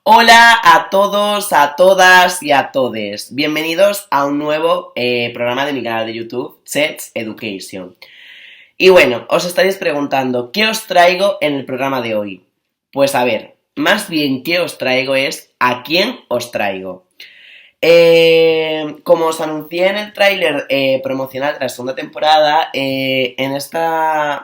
Hola a todos, a todas y a todes. Bienvenidos a un nuevo programa de mi canal de YouTube, Sets Education. Y bueno, os estaréis preguntando, ¿qué os traigo en el programa de hoy? Pues a ver, más bien ¿qué os traigo es a quién os traigo? Como os anuncié en el tráiler promocional de la segunda temporada, en esta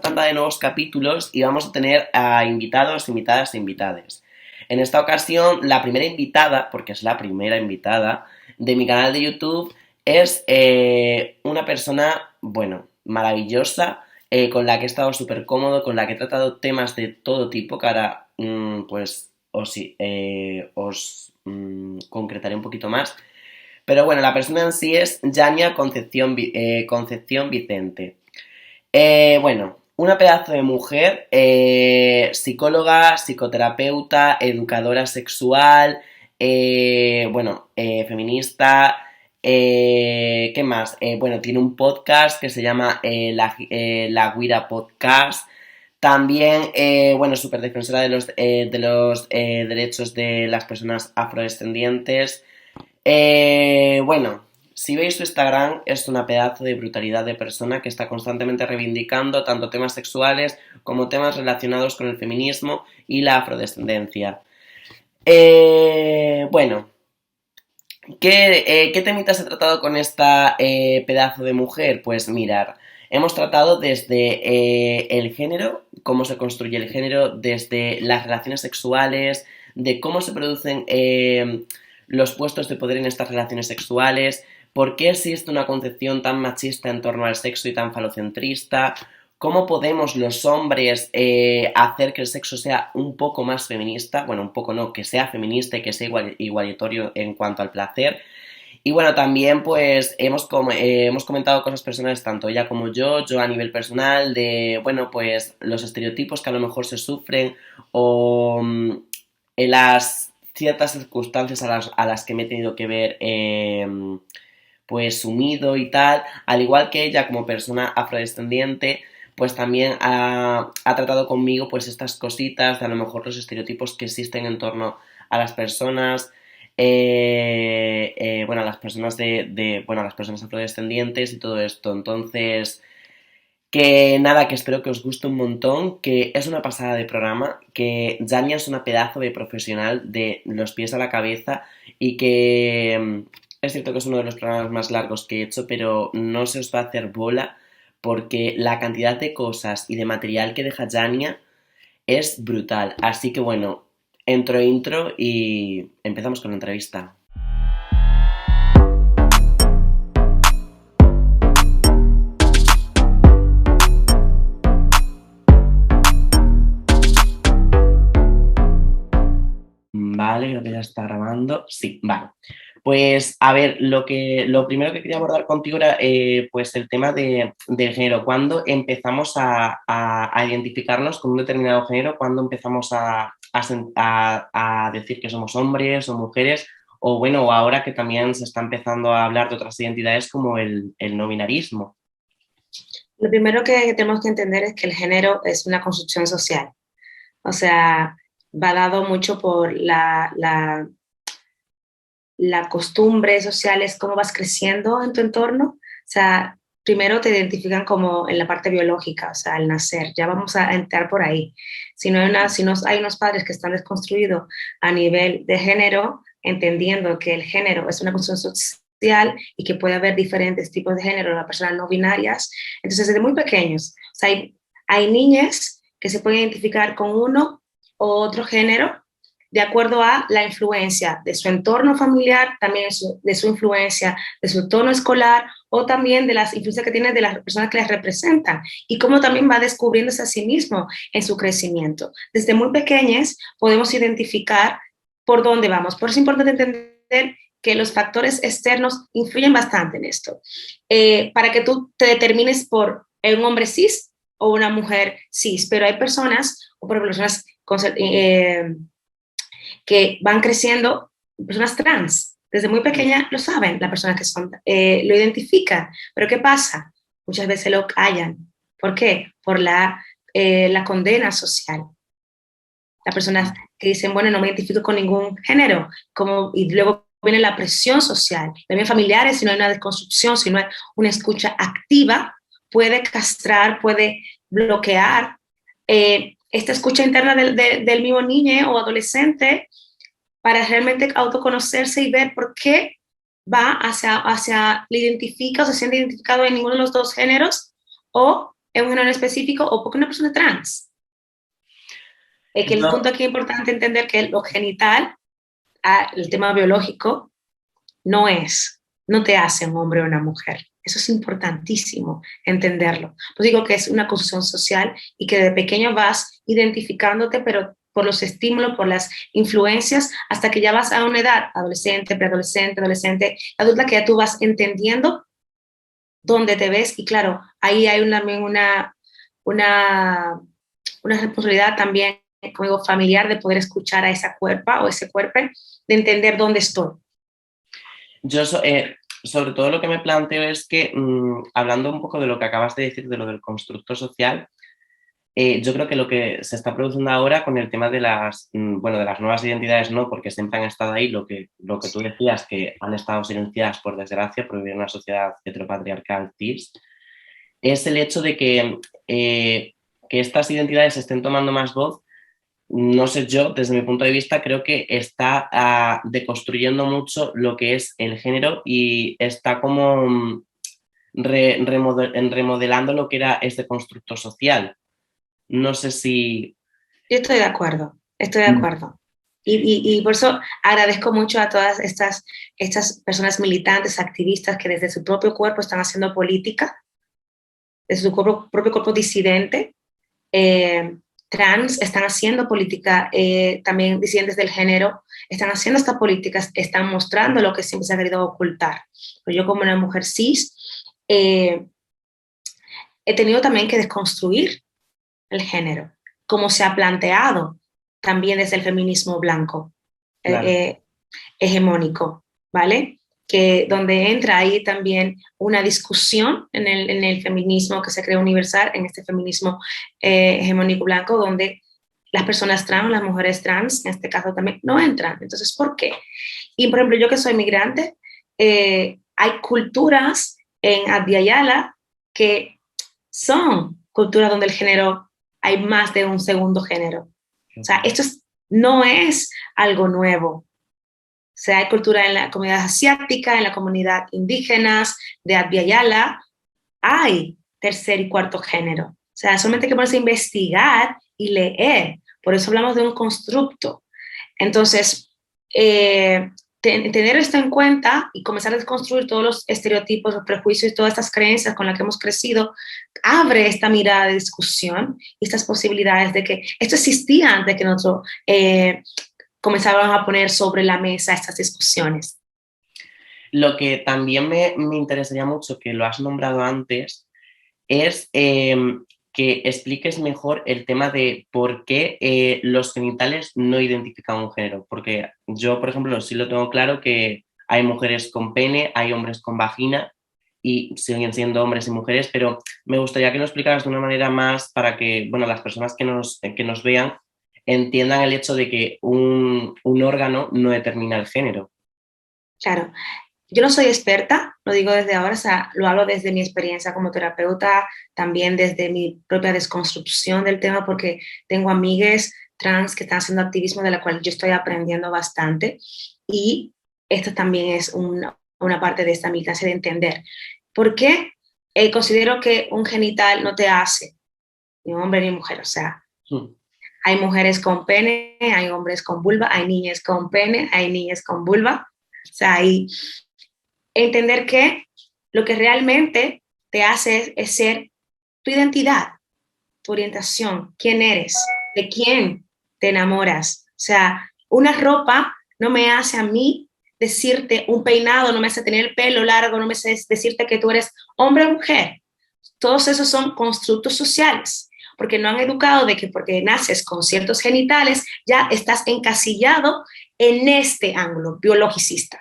tanda de nuevos capítulos íbamos a tener a invitados, invitadas e invitades. En esta ocasión, la primera invitada, porque es la primera invitada de mi canal de YouTube, es una persona, bueno, maravillosa, con la que he estado súper cómodo, con la que he tratado temas de todo tipo, que ahora, pues, os concretaré un poquito más. Pero bueno, la persona en sí es Yania Concepción Vicente. Bueno, una pedazo de mujer, psicóloga, psicoterapeuta, educadora sexual, feminista. ¿Qué más? Bueno, tiene un podcast que se llama La Guira Podcast. También, súper defensora de los derechos de las personas afrodescendientes. Si veis su Instagram, es una pedazo de brutalidad de persona que está constantemente reivindicando tanto temas sexuales como temas relacionados con el feminismo y la afrodescendencia. Eh, bueno, ¿qué temitas he tratado con esta pedazo de mujer? Pues mirar, hemos tratado desde el género, cómo se construye el género, desde las relaciones sexuales, de cómo se producen los puestos de poder en estas relaciones sexuales, por qué existe una concepción tan machista en torno al sexo y tan falocentrista, cómo podemos los hombres hacer que el sexo sea un poco más feminista, bueno, un poco no, que sea feminista y que sea igualitario en cuanto al placer. Y bueno, también pues hemos comentado cosas personales, tanto ella como yo a nivel personal, de, bueno, pues los estereotipos que a lo mejor se sufren o en las ciertas circunstancias a las que me he tenido que ver pues sumido y tal, al igual que ella como persona afrodescendiente, pues también ha tratado conmigo pues estas cositas de a lo mejor los estereotipos que existen en torno a las personas, a las personas a las personas afrodescendientes y todo esto. Entonces, que nada, que espero que os guste un montón, que es una pasada de programa, que Jania es una pedazo de profesional de los pies a la cabeza y que es cierto que es uno de los programas más largos que he hecho, pero no se os va a hacer bola porque la cantidad de cosas y de material que deja Jania es brutal. Así que bueno, intro y empezamos con la entrevista. Vale, creo que ya está grabando. Sí, vale. Pues a ver, lo primero que quería abordar contigo era pues el tema del género. ¿Cuándo empezamos a identificarnos con un determinado género? ¿Cuándo empezamos a decir que somos hombres o mujeres? O bueno, ahora que también se está empezando a hablar de otras identidades como el no binarismo. Lo primero que tenemos que entender es que el género es una construcción social. O sea, va dado mucho por la costumbre social, es cómo vas creciendo en tu entorno. O sea, primero te identifican como en la parte biológica, o sea, al nacer. Ya vamos a entrar por ahí. Si no hay unos padres que están desconstruidos a nivel de género, entendiendo que el género es una construcción social y que puede haber diferentes tipos de género, las personas no binarias. Entonces, desde muy pequeños, o sea, hay niñas que se pueden identificar con uno u otro género de acuerdo a la influencia de su entorno familiar, también de su influencia, de su entorno escolar o también de las influencias que tiene de las personas que las representan y cómo también va descubriéndose a sí mismo en su crecimiento. Desde muy pequeñas podemos identificar por dónde vamos. Por eso es importante entender que los factores externos influyen bastante en esto. Para que tú te determines por un hombre cis o una mujer cis, pero hay personas, o por personas que van creciendo, personas trans, desde muy pequeña lo saben, las personas que son, lo identifican, pero ¿qué pasa? Muchas veces lo callan. ¿Por qué? Por la condena social. Las personas que dicen, bueno, no me identifico con ningún género, y luego viene la presión social, también familiares, si no hay una desconstrucción, si no hay una escucha activa, puede castrar, puede bloquear esta escucha interna del mismo niño o adolescente para realmente autoconocerse y ver por qué va le identifica o se siente identificado en ninguno de los dos géneros o en un género específico o porque una persona trans. Que el Yo, punto aquí es importante entender que lo genital, el tema biológico, no te hace un hombre o una mujer. Eso es importantísimo entenderlo. Pues digo que es una construcción social y que de pequeño vas identificándote, pero por los estímulos, por las influencias, hasta que ya vas a una edad, adolescente, preadolescente, adolescente, adulta, que ya tú vas entendiendo dónde te ves. Y claro, ahí hay también una responsabilidad también, como digo, familiar, de poder escuchar a esa cuerpa o ese cuerpo, de entender dónde estoy. yo sobre todo lo que me planteo es que, hablando un poco de lo que acabas de decir, de lo del constructo social, yo creo que lo que se está produciendo ahora con el tema de bueno, de las nuevas identidades, no, porque siempre han estado ahí, lo que tú decías, que han estado silenciadas por desgracia, por vivir en una sociedad heteropatriarcal cis, es el hecho de que estas identidades estén tomando más voz. No sé, yo, desde mi punto de vista, creo que está deconstruyendo mucho lo que es el género y está como remodelando lo que era este constructo social. No sé si... Yo estoy de acuerdo, estoy de Mm. acuerdo. Y por eso agradezco mucho a todas estas personas militantes, activistas, que desde su propio cuerpo están haciendo política, desde su propio cuerpo disidente, eh, trans, están haciendo política, también disidentes del género, están haciendo estas políticas, están mostrando lo que siempre se ha querido ocultar. Pero yo como una mujer cis, eh, he tenido también que desconstruir el género, como se ha planteado también desde el feminismo blanco Claro. hegemónico, ¿vale? Que donde entra ahí también una discusión en el feminismo que se crea universal, en este feminismo hegemónico blanco, donde las personas trans, las mujeres trans, en este caso también, no entran. Entonces, ¿por qué? Y, por ejemplo, yo que soy migrante, hay culturas en Abya que son culturas donde el género, hay más de un segundo género. O sea, no es algo nuevo. O sea, hay cultura en la comunidad asiática, en la comunidad indígenas de Abya, hay tercer y cuarto género. O sea, solamente hay que ponerse a investigar y leer. Por eso hablamos de un constructo. Entonces, tener esto en cuenta y comenzar a desconstruir todos los estereotipos, los prejuicios y todas estas creencias con las que hemos crecido, abre esta mirada de discusión y estas posibilidades de que esto existía antes de que nosotros comenzábamos a poner sobre la mesa estas discusiones. Lo que también me interesaría mucho, que lo has nombrado antes, es que expliques mejor el tema de por qué los genitales no identifican un género. Porque yo, por ejemplo, sí lo tengo claro que hay mujeres con pene, hay hombres con vagina y siguen siendo hombres y mujeres, pero me gustaría que lo explicaras de una manera más para que, bueno, las personas que nos vean entiendan el hecho de que un órgano no determina el género. Claro, yo no soy experta, lo digo desde ahora, o sea, lo hablo desde mi experiencia como terapeuta, también desde mi propia desconstrucción del tema, porque tengo amigues trans que están haciendo activismo de la cual yo estoy aprendiendo bastante. Y esto también es una parte de esta militancia de entender. ¿Por qué considero que un genital no te hace ni hombre ni mujer? O sea, Mm. hay mujeres con pene, hay hombres con vulva, hay niñas con pene, hay niñas con vulva. O sea, hay entender que lo que realmente te hace es ser tu identidad, tu orientación, quién eres, de quién te enamoras. O sea, una ropa no me hace a mí decirte, un peinado no me hace tener el pelo largo, no me hace decirte que tú eres hombre o mujer. Todos esos son constructos sociales, porque no han educado de que porque naces con ciertos genitales ya estás encasillado en este ángulo biologicista.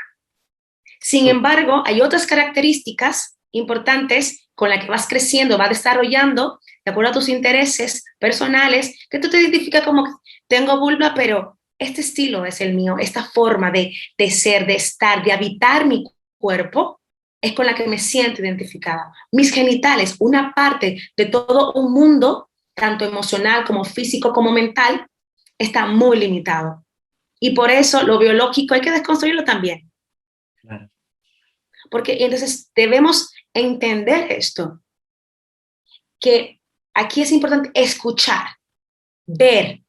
Sin embargo, hay otras características importantes con las que vas creciendo, vas desarrollando, de acuerdo a tus intereses personales, que tú te identificas como, tengo vulva, pero este estilo es el mío, esta forma de ser, de estar, de habitar mi cuerpo, es con la que me siento identificada. Mis genitales, una parte de todo un mundo, tanto emocional como físico como mental, está muy limitado. Y por eso lo biológico hay que desconstruirlo también. Claro. Porque entonces debemos entender esto, que aquí es importante escuchar, ver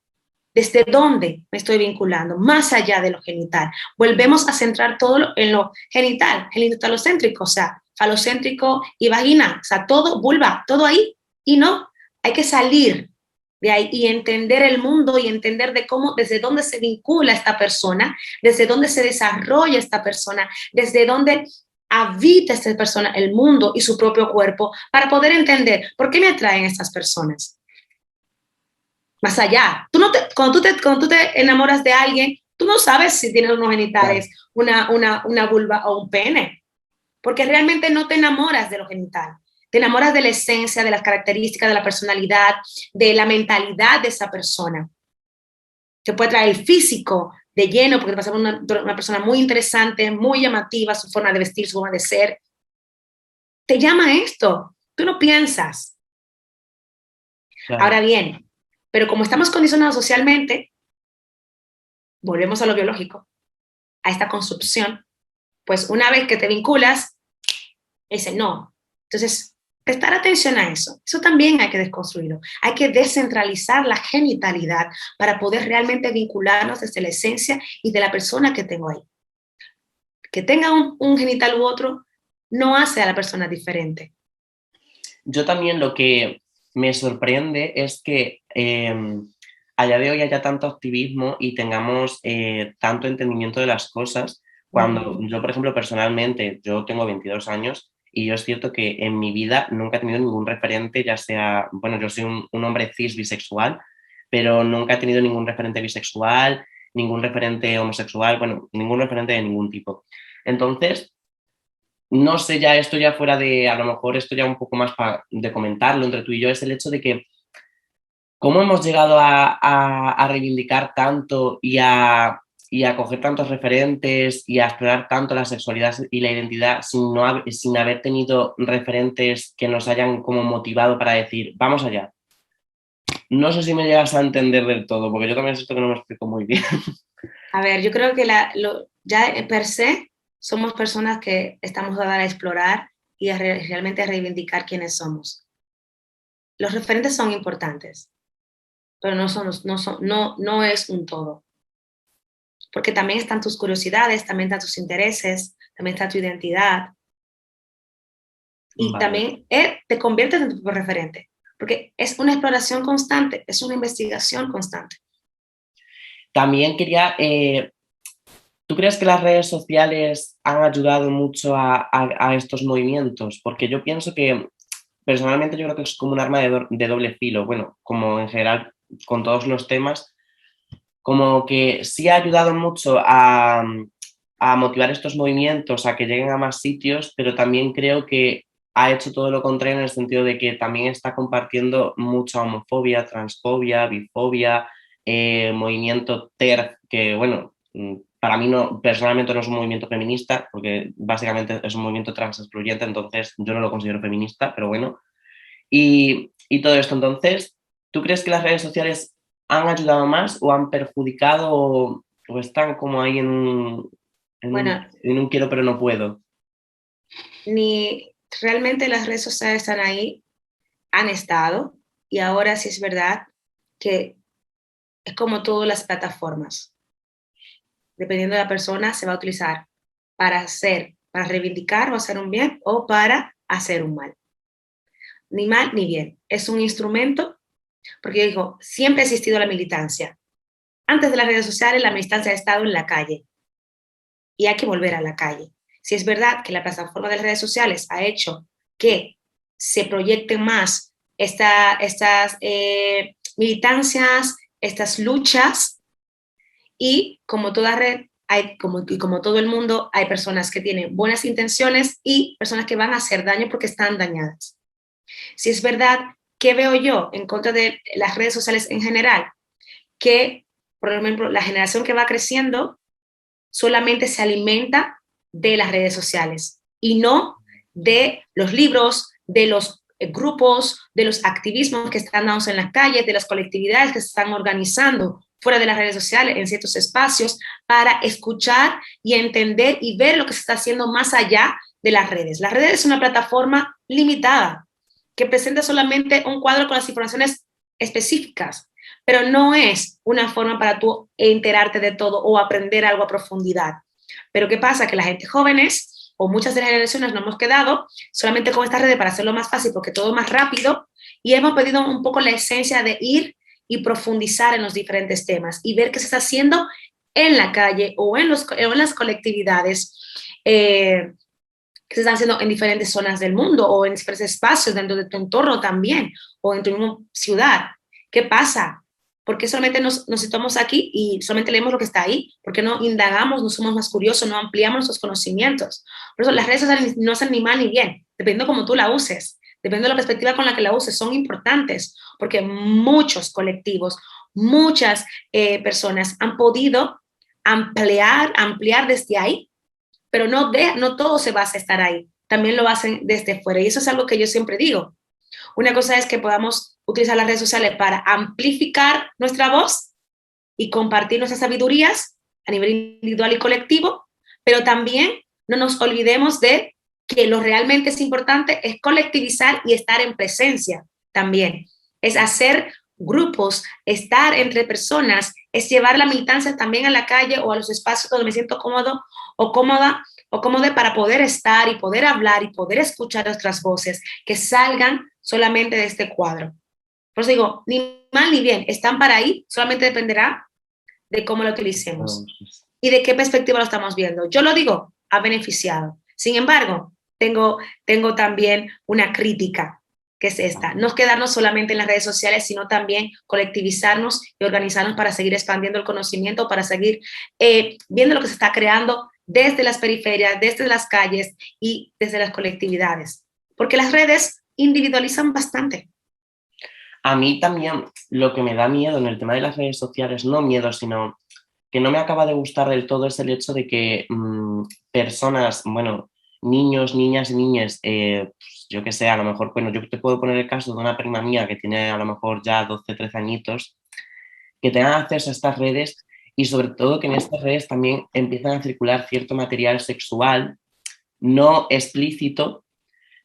desde dónde me estoy vinculando, más allá de lo genital. Volvemos a centrar todo en lo genital, genitalocéntrico, o sea, falocéntrico y vagina, o sea, todo, vulva, todo ahí. Y no, hay que salir de ahí y entender el mundo y entender de cómo, desde dónde se vincula esta persona, desde dónde se desarrolla esta persona, desde dónde habita esta persona el mundo y su propio cuerpo, para poder entender por qué me atraen estas personas. Más allá, cuando tú te enamoras de alguien, tú no sabes si tienes unos Claro. genitales, una vulva o un pene, porque realmente no te enamoras de lo genital. Te enamoras de la esencia, de las características, de la personalidad, de la mentalidad de esa persona. Te puede traer el físico de lleno, porque te pasa una persona muy interesante, muy llamativa, su forma de vestir, su forma de ser. Te llama esto. Tú no piensas. Claro. Ahora bien, pero como estamos condicionados socialmente, volvemos a lo biológico, a esta construcción, pues una vez que te vinculas, dice no. Entonces, prestar atención a eso. Eso también hay que desconstruirlo. Hay que descentralizar la genitalidad para poder realmente vincularnos desde la esencia y de la persona que tengo ahí. Que tenga un genital u otro no hace a la persona diferente. Yo también lo que me sorprende es que a día de hoy haya tanto activismo y tengamos tanto entendimiento de las cosas, cuando yo, por ejemplo, personalmente, yo tengo 22 años y yo es cierto que en mi vida nunca he tenido ningún referente, ya sea, bueno, yo soy un hombre cis bisexual, pero nunca he tenido ningún referente bisexual, ningún referente homosexual, bueno, ningún referente de ningún tipo. Entonces, no sé, ya esto ya fuera de, a lo mejor esto ya un poco más de comentarlo entre tú y yo, es el hecho de que cómo hemos llegado a reivindicar tanto y a coger tantos referentes y a explorar tanto la sexualidad y la identidad sin, no, sin haber tenido referentes que nos hayan como motivado para decir, vamos allá. No sé si me llegas a entender del todo, porque yo también es esto que no me explico muy bien. A ver, yo creo que ya per se somos personas que estamos dadas a explorar y realmente a reivindicar quiénes somos. Los referentes son importantes, pero no es un todo, porque también están tus curiosidades, también están tus intereses, también está tu identidad y Vale. también te conviertes en tu propio referente, porque es una exploración constante, es una investigación constante. También quería, ¿tú crees que las redes sociales han ayudado mucho a estos movimientos? Porque yo pienso que, personalmente, yo creo que es como un arma de doble filo. Bueno, como en general con todos los temas, como que sí ha ayudado mucho a motivar estos movimientos, a que lleguen a más sitios, pero también creo que ha hecho todo lo contrario en el sentido de que también está compartiendo mucha homofobia, transfobia, bifobia, movimiento TERF, que bueno, para mí no, personalmente no es un movimiento feminista, porque básicamente es un movimiento trans excluyente, entonces yo no lo considero feminista, pero bueno. Y todo esto, entonces, ¿tú crees que las redes sociales han ayudado más o han perjudicado o están como ahí Bueno, en un quiero pero no puedo? ni realmente las redes sociales están ahí, han estado, y ahora sí es verdad que es como todas las plataformas. Dependiendo de la persona, se va a utilizar para reivindicar o hacer un bien o para hacer un mal. Ni mal ni bien. Es un instrumento, porque yo digo, siempre ha existido la militancia. Antes de las redes sociales, la militancia ha estado en la calle y hay que volver a la calle. Si es verdad que la plataforma de las redes sociales ha hecho que se proyecten más estas militancias, estas luchas, y como toda red, y como todo el mundo, hay personas que tienen buenas intenciones y personas que van a hacer daño porque están dañadas. Si es verdad, ¿qué veo yo en contra de las redes sociales en general? Que por ejemplo, la generación que va creciendo solamente se alimenta de las redes sociales y no de los libros, de los grupos, de los activismos que están dándose en las calles, de las colectividades que se están organizando fuera de las redes sociales, en ciertos espacios, para escuchar y entender y ver lo que se está haciendo más allá de las redes. Las redes es una plataforma limitada que presenta solamente un cuadro con las informaciones específicas, pero no es una forma para tú enterarte de todo o aprender algo a profundidad. Pero ¿qué pasa? Que la gente jóvenes o muchas de las generaciones nos hemos quedado solamente con estas redes para hacerlo más fácil porque todo es más rápido y hemos perdido un poco la esencia de ir y profundizar en los diferentes temas y ver qué se está haciendo en la calle o en las colectividades que se están haciendo en diferentes zonas del mundo o en diferentes espacios dentro de tu entorno también o en tu misma ciudad. ¿Qué pasa? ¿Por qué solamente nos situamos aquí y solamente leemos lo que está ahí? ¿Por qué no indagamos, no somos más curiosos, no ampliamos nuestros conocimientos? Por eso las redes sociales no hacen ni mal ni bien, dependiendo de cómo tú la uses, dependiendo de la perspectiva con la que la uses, son importantes porque muchos colectivos, muchas personas han podido ampliar desde ahí, pero no todo se basa a estar ahí, también lo hacen desde fuera y eso es algo que yo siempre digo. Una cosa es que podamos utilizar las redes sociales para amplificar nuestra voz y compartir nuestras sabidurías a nivel individual y colectivo, pero también no nos olvidemos de que lo realmente es importante es colectivizar y estar en presencia también. Es hacer grupos, estar entre personas, es llevar la militancia también a la calle o a los espacios donde me siento cómodo o cómoda o cómoda para poder estar y poder hablar y poder escuchar nuestras voces que salgan solamente de este cuadro. Por eso digo, ni mal ni bien, están para ahí, solamente dependerá de cómo lo utilicemos y de qué perspectiva lo estamos viendo. Yo lo digo, ha beneficiado. Sin embargo, tengo también una crítica, que es esta, no quedarnos solamente en las redes sociales, sino también colectivizarnos y organizarnos para seguir expandiendo el conocimiento, para seguir viendo lo que se está creando desde las periferias, desde las calles y desde las colectividades. Porque las redes individualizan bastante. A mí también lo que me da miedo en el tema de las redes sociales, no miedo, sino que no me acaba de gustar del todo es el hecho de que personas, bueno, niños, niñas y niñas, pues, yo que sé, a lo mejor, bueno, yo te puedo poner el caso de una prima mía que tiene a lo mejor ya 12 13 añitos, que tengan acceso a estas redes y sobre todo que en estas redes también empiezan a circular cierto material sexual no explícito,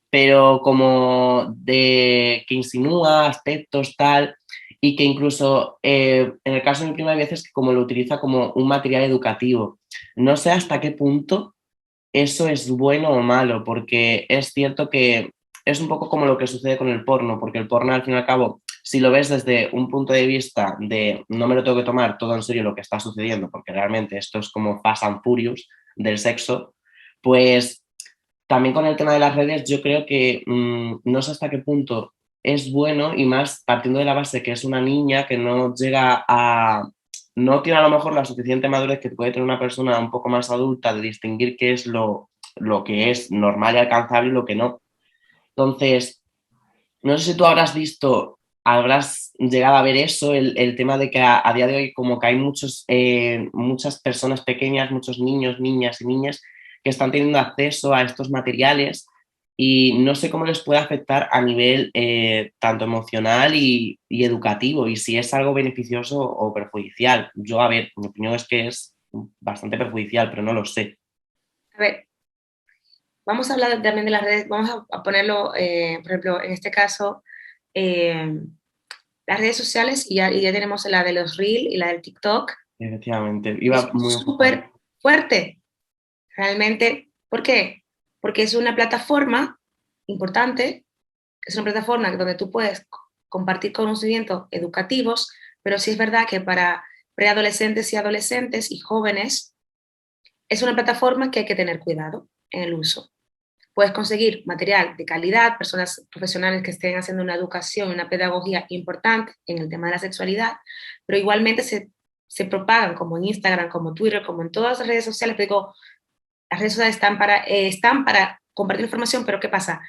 pero como de que insinúa aspectos tal, y que incluso en el caso de mi prima hay veces que como lo utiliza como un material educativo. No sé hasta qué punto eso es bueno o malo, porque es cierto que es un poco como lo que sucede con el porno, porque el porno al fin y al cabo, si lo ves desde un punto de vista de no me lo tengo que tomar todo en serio lo que está sucediendo, porque realmente esto es como Fast and Furious del sexo, pues también con el tema de las redes, yo creo que no sé hasta qué punto es bueno y más partiendo de la base que es una niña que no llega a, no tiene a lo mejor la suficiente madurez que puede tener una persona un poco más adulta de distinguir qué es lo que es normal y alcanzable y lo que no. Entonces, no sé si tú habrás visto, habrás llegado a ver eso, el tema de que a día de hoy como que hay muchas personas pequeñas, muchos niños, niñas y niñas que están teniendo acceso a estos materiales y no sé cómo les puede afectar a nivel tanto emocional y educativo y si es algo beneficioso o perjudicial. Yo, a ver, mi opinión es que es bastante perjudicial, pero no lo sé. A ver, vamos a hablar también de las redes, vamos a ponerlo, por ejemplo, en este caso, eh, las redes sociales y ya tenemos la de los Reels y la del TikTok, Efectivamente, es iba muy enfocado. súper fuerte, realmente. ¿Por qué? Porque es una plataforma importante, es una plataforma donde tú puedes compartir conocimientos educativos, pero sí es verdad que para preadolescentes y adolescentes y jóvenes es una plataforma que hay que tener cuidado en el uso. Puedes conseguir material de calidad, personas profesionales que estén haciendo una educación, una pedagogía importante en el tema de la sexualidad, pero igualmente se propagan como en Instagram, como Twitter, como en todas las redes sociales. Pero digo, las redes sociales están para compartir información, pero ¿qué pasa?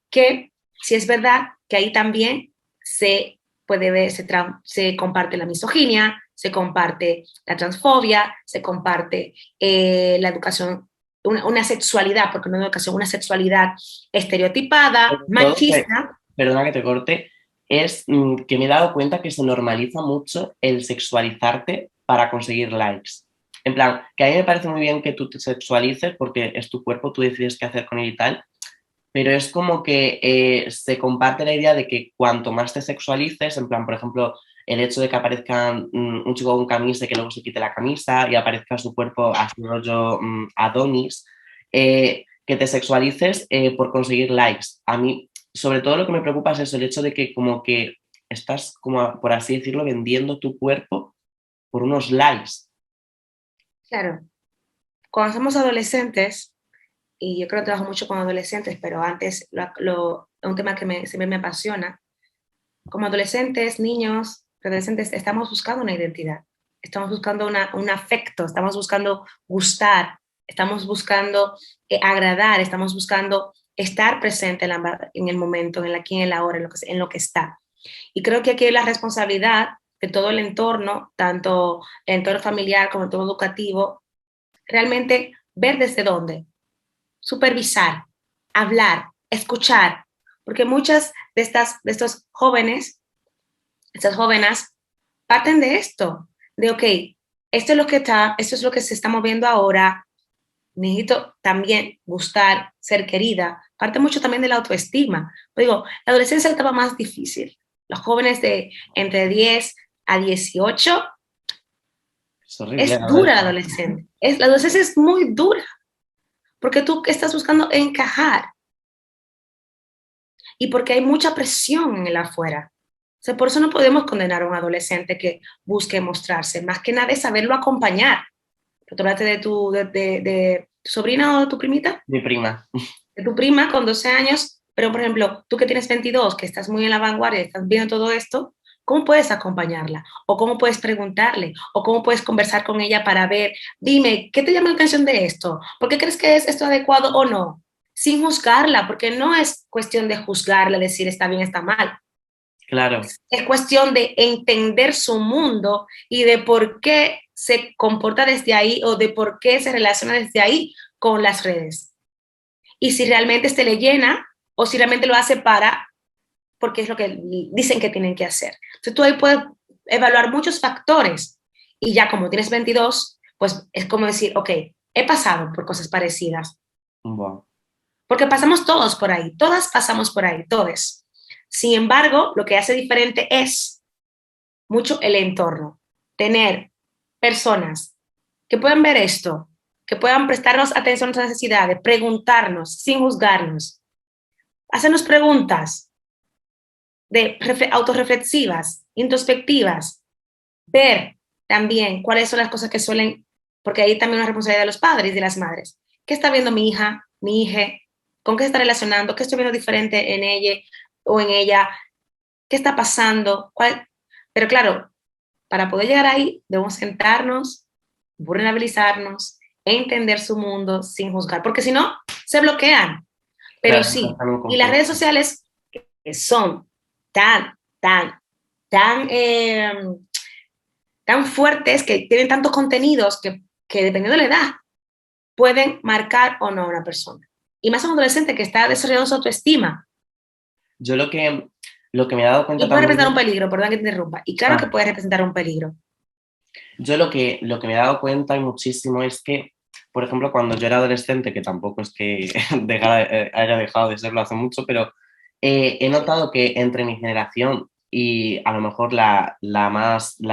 Que si es verdad que ahí también se puede ver, se comparte la misoginia, se comparte la transfobia, se comparte la educación, una sexualidad, porque no es educación, una sexualidad estereotipada, Todo, machista. perdona que te corte, es que me he dado cuenta que se normaliza mucho el sexualizarte para conseguir likes. En plan, que a mí me parece muy bien que tú te sexualices porque es tu cuerpo, tú decides qué hacer con él y tal, pero es como que se comparte la idea de que cuanto más te sexualices, en plan, por ejemplo, el hecho de que aparezca un chico con camisa y que luego se quite la camisa y aparezca su cuerpo así rollo Adonis, que te sexualices por conseguir likes. A mí, sobre todo lo que me preocupa es eso, el hecho de que como que estás, como por así decirlo, vendiendo tu cuerpo por unos likes. Claro, cuando somos adolescentes, y yo creo que trabajo mucho con adolescentes, pero antes es un tema que siempre me apasiona. Como adolescentes, niños, adolescentes, estamos buscando una identidad, estamos buscando un afecto, estamos buscando gustar, estamos buscando agradar, estamos buscando estar presente en el momento, en el aquí y en el ahora, en lo que está. Y creo que aquí hay la responsabilidad de todo el entorno, tanto el entorno familiar como el entorno educativo, realmente ver desde dónde, supervisar, hablar, escuchar, porque muchas de estos jóvenes, estas jóvenes, parten de esto, de, ok, esto es lo que está, esto es lo que se está moviendo ahora, necesito también gustar, ser querida, parte mucho también de la autoestima. Digo, la adolescencia es la etapa más difícil. Los jóvenes de entre 10 a 18, Es horrible, es la dura la verdad. adolescencia. La adolescencia es muy dura, porque tú estás buscando encajar y porque hay mucha presión en el afuera. O sea, por eso no podemos condenar a un adolescente que busque mostrarse. Más que nada es saberlo acompañar. ¿Tú hablaste de tu sobrina o de tu primita? Mi prima. De tu prima con 12 años, pero por ejemplo, tú que tienes 22, que estás muy en la vanguardia, estás viendo todo esto, ¿cómo puedes acompañarla? ¿O cómo puedes preguntarle? ¿O cómo puedes conversar con ella para ver, dime, ¿qué te llama la atención de esto? ¿Por qué crees que es esto adecuado o no? Sin juzgarla, porque no es cuestión de juzgarla, decir está bien, está mal. Claro. Es cuestión de entender su mundo y de por qué se comporta desde ahí o de por qué se relaciona desde ahí con las redes. Y si realmente este le llena o si realmente lo hace porque es lo que dicen que tienen que hacer. Entonces tú ahí puedes evaluar muchos factores y ya como tienes 22, pues es como decir, ok, he pasado por cosas parecidas. Wow. Porque pasamos todos por ahí, todas pasamos por ahí, todos. Sin embargo, lo que hace diferente es mucho el entorno. Tener personas que puedan ver esto, que puedan prestarnos atención a nuestras necesidades, preguntarnos sin juzgarnos, hacernos preguntas de autorreflexivas, introspectivas, ver también cuáles son las cosas que suelen, porque ahí también una responsabilidad de los padres y de las madres. ¿Qué está viendo mi hija, mi hija? ¿Con qué se está relacionando? ¿Qué estoy viendo diferente en ella o en ella? ¿Qué está pasando? Pero claro, para poder llegar ahí, debemos sentarnos, vulnerabilizarnos, entender su mundo sin juzgar, porque si no, se bloquean. Pero Claro, sí, están en un y las conflicto. redes sociales que son tan, tan, tan, tan fuertes, que tienen tantos contenidos que dependiendo de la edad, pueden marcar o no a una persona. Y más a un adolescente que está desarrollando su autoestima. Yo lo que me he dado cuenta Y puede representar un también. peligro, perdón que te interrumpa. Y claro que Ah, puede representar un peligro. yo lo que me he dado cuenta y muchísimo es que, por ejemplo, cuando yo era adolescente, que tampoco es que haya dejado de serlo hace mucho, pero he notado que entre mi generación y a lo mejor la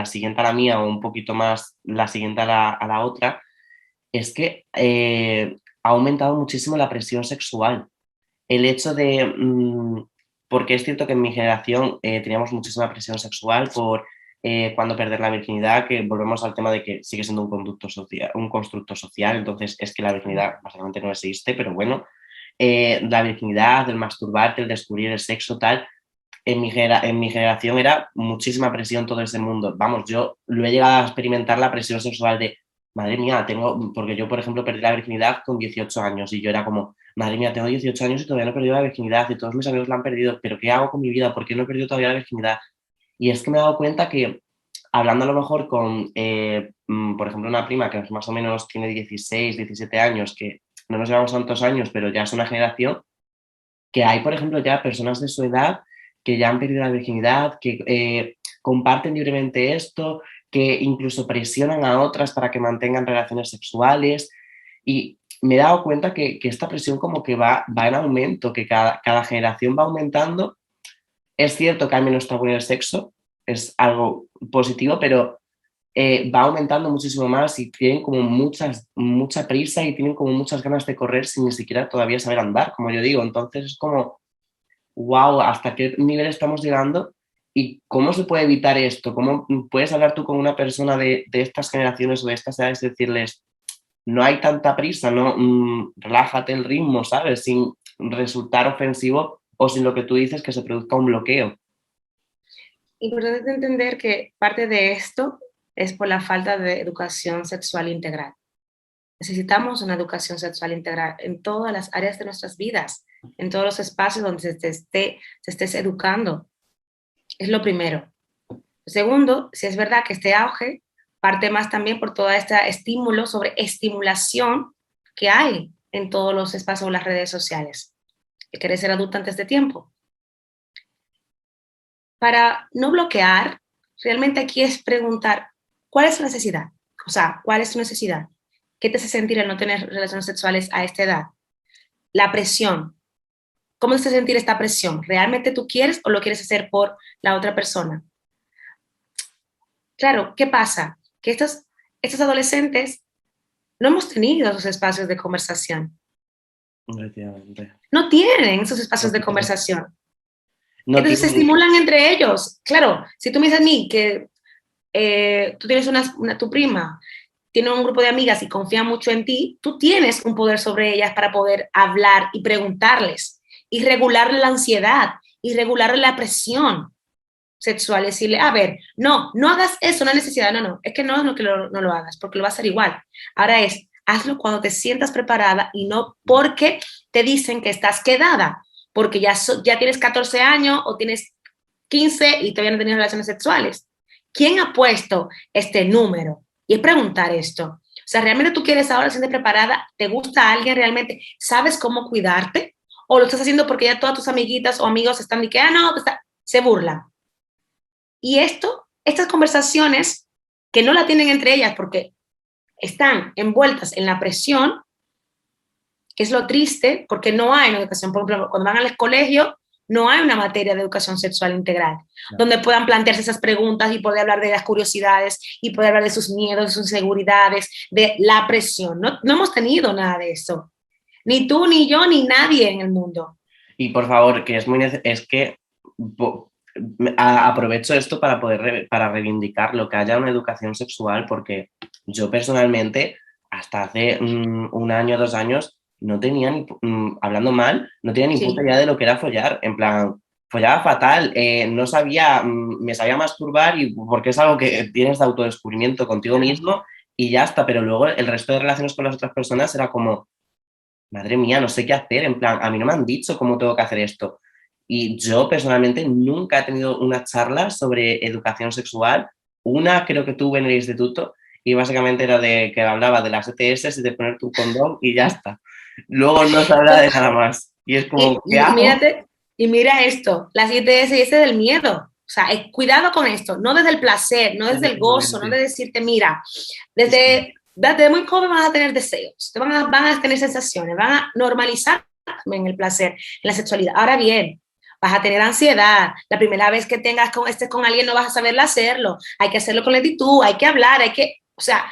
siguiente a la mía o un poquito más la siguiente a la otra, es que ha aumentado muchísimo la presión sexual. El hecho de, porque es cierto que en mi generación teníamos muchísima presión sexual por cuando perder la virginidad, que volvemos al tema de que sigue siendo un constructo social, entonces es que la virginidad básicamente no existe, pero bueno, la virginidad, el masturbarte, el descubrir el sexo, tal, en mi generación era muchísima presión todo ese mundo. Vamos, yo lo he llegado a experimentar la presión sexual de, madre mía, porque yo, por ejemplo, perdí la virginidad con 18 años y yo era como, madre mía, tengo 18 años y todavía no he perdido la virginidad y todos mis amigos la han perdido, pero ¿qué hago con mi vida? ¿Por qué no he perdido todavía la virginidad? Y es que me he dado cuenta que hablando a lo mejor con, por ejemplo, una prima que más o menos tiene 16, 17 años, que no nos llevamos tantos años, pero ya es una generación, que hay, por ejemplo, ya personas de su edad que ya han perdido la virginidad, que comparten libremente esto, que incluso presionan a otras para que mantengan relaciones sexuales. Y me he dado cuenta que esta presión como que va en aumento, que cada generación va aumentando. Es cierto que hay menos tabú en el sexo, es algo positivo, pero va aumentando muchísimo más y tienen como mucha prisa y tienen como muchas ganas de correr sin ni siquiera todavía saber andar, como yo digo. Entonces es como, wow, ¿hasta qué nivel estamos llegando? ¿Y cómo se puede evitar esto? ¿Cómo puedes hablar tú con una persona de estas generaciones o de estas edades y decirles, no hay tanta prisa, no, relájate el ritmo, ¿sabes? Sin resultar ofensivo o sin lo que tú dices que se produzca un bloqueo. Importante entender que parte de esto es por la falta de educación sexual integral. Necesitamos una educación sexual integral en todas las áreas de nuestras vidas, en todos los espacios donde se estés educando. Es lo primero. Segundo, si es verdad que este auge parte más también por todo este estímulo sobre estimulación que hay en todos los espacios de las redes sociales. ¿Quieres ser adulto antes de tiempo? Para no bloquear, realmente aquí es preguntar, ¿cuál es tu necesidad? O sea, ¿cuál es tu necesidad? ¿Qué te hace sentir el no tener relaciones sexuales a esta edad? La presión. ¿Cómo te hace sentir esta presión? ¿Realmente tú quieres o lo quieres hacer por la otra persona? Claro, ¿qué pasa? Que estos adolescentes no hemos tenido esos espacios de conversación. Efectivamente. No tienen esos espacios No de tienen, conversación. no Entonces se tienen, estimulan entre ellos. Claro, si tú me dices a mí que tú tienes tu prima, tiene un grupo de amigas y confía mucho en ti, tú tienes un poder sobre ellas para poder hablar y preguntarles y regularle la ansiedad y regularle la presión sexual. Decirle, a ver, no hagas eso, no hay necesidad, no, es que no que no lo hagas, porque lo va a hacer igual. Ahora hazlo cuando te sientas preparada y no porque te dicen que estás quedada, porque ya tienes 14 años o tienes 15 y todavía no tienes relaciones sexuales. ¿Quién ha puesto este número? Y es preguntar esto. O sea, ¿realmente tú quieres ahora siendo preparada? ¿Te gusta alguien realmente? ¿Sabes cómo cuidarte? ¿O lo estás haciendo porque ya todas tus amiguitas o amigos están de que, no, se burlan? Y estas conversaciones que no la tienen entre ellas porque están envueltas en la presión, que es lo triste, porque no hay una educación, por ejemplo, cuando van al colegio, no hay una materia de educación sexual integral, claro. donde puedan plantearse esas preguntas y poder hablar de las curiosidades y poder hablar de sus miedos, de sus inseguridades, de la presión. No hemos tenido nada de eso. Ni tú, ni yo, ni nadie en el mundo. Y por favor, que es que aprovecho esto para para reivindicar lo que haya una educación sexual, porque yo personalmente, hasta hace un año, 2 años, no tenía ni, hablando mal, no tenía ni puta Sí. idea de lo que era follar. En plan, follaba fatal, no sabía, me sabía masturbar y porque es algo que tienes de autodescubrimiento contigo Claro. mismo y ya está, pero luego el resto de relaciones con las otras personas era como madre mía, no sé qué hacer, en plan, a mí no me han dicho cómo tengo que hacer esto. Y yo personalmente nunca he tenido una charla sobre educación sexual. Una creo que tuve en el instituto y básicamente era de que hablaba de las ETS y de poner tu condón y ya está. Luego no se habla de nada más. Y es como, ¿qué hago? Mírate, y mira esto, la 7S es del miedo. O sea, cuidado con esto, no desde el placer, no desde el gozo, no de Efectivamente. decirte, mira, Sí, sí. desde muy joven vas a tener deseos, van a tener sensaciones, van a normalizar también el placer, la sexualidad. Ahora bien, vas a tener ansiedad, la primera vez que estés con alguien no vas a saberlo hacerlo, hay que hacerlo con lentitud, hay que hablar, o sea,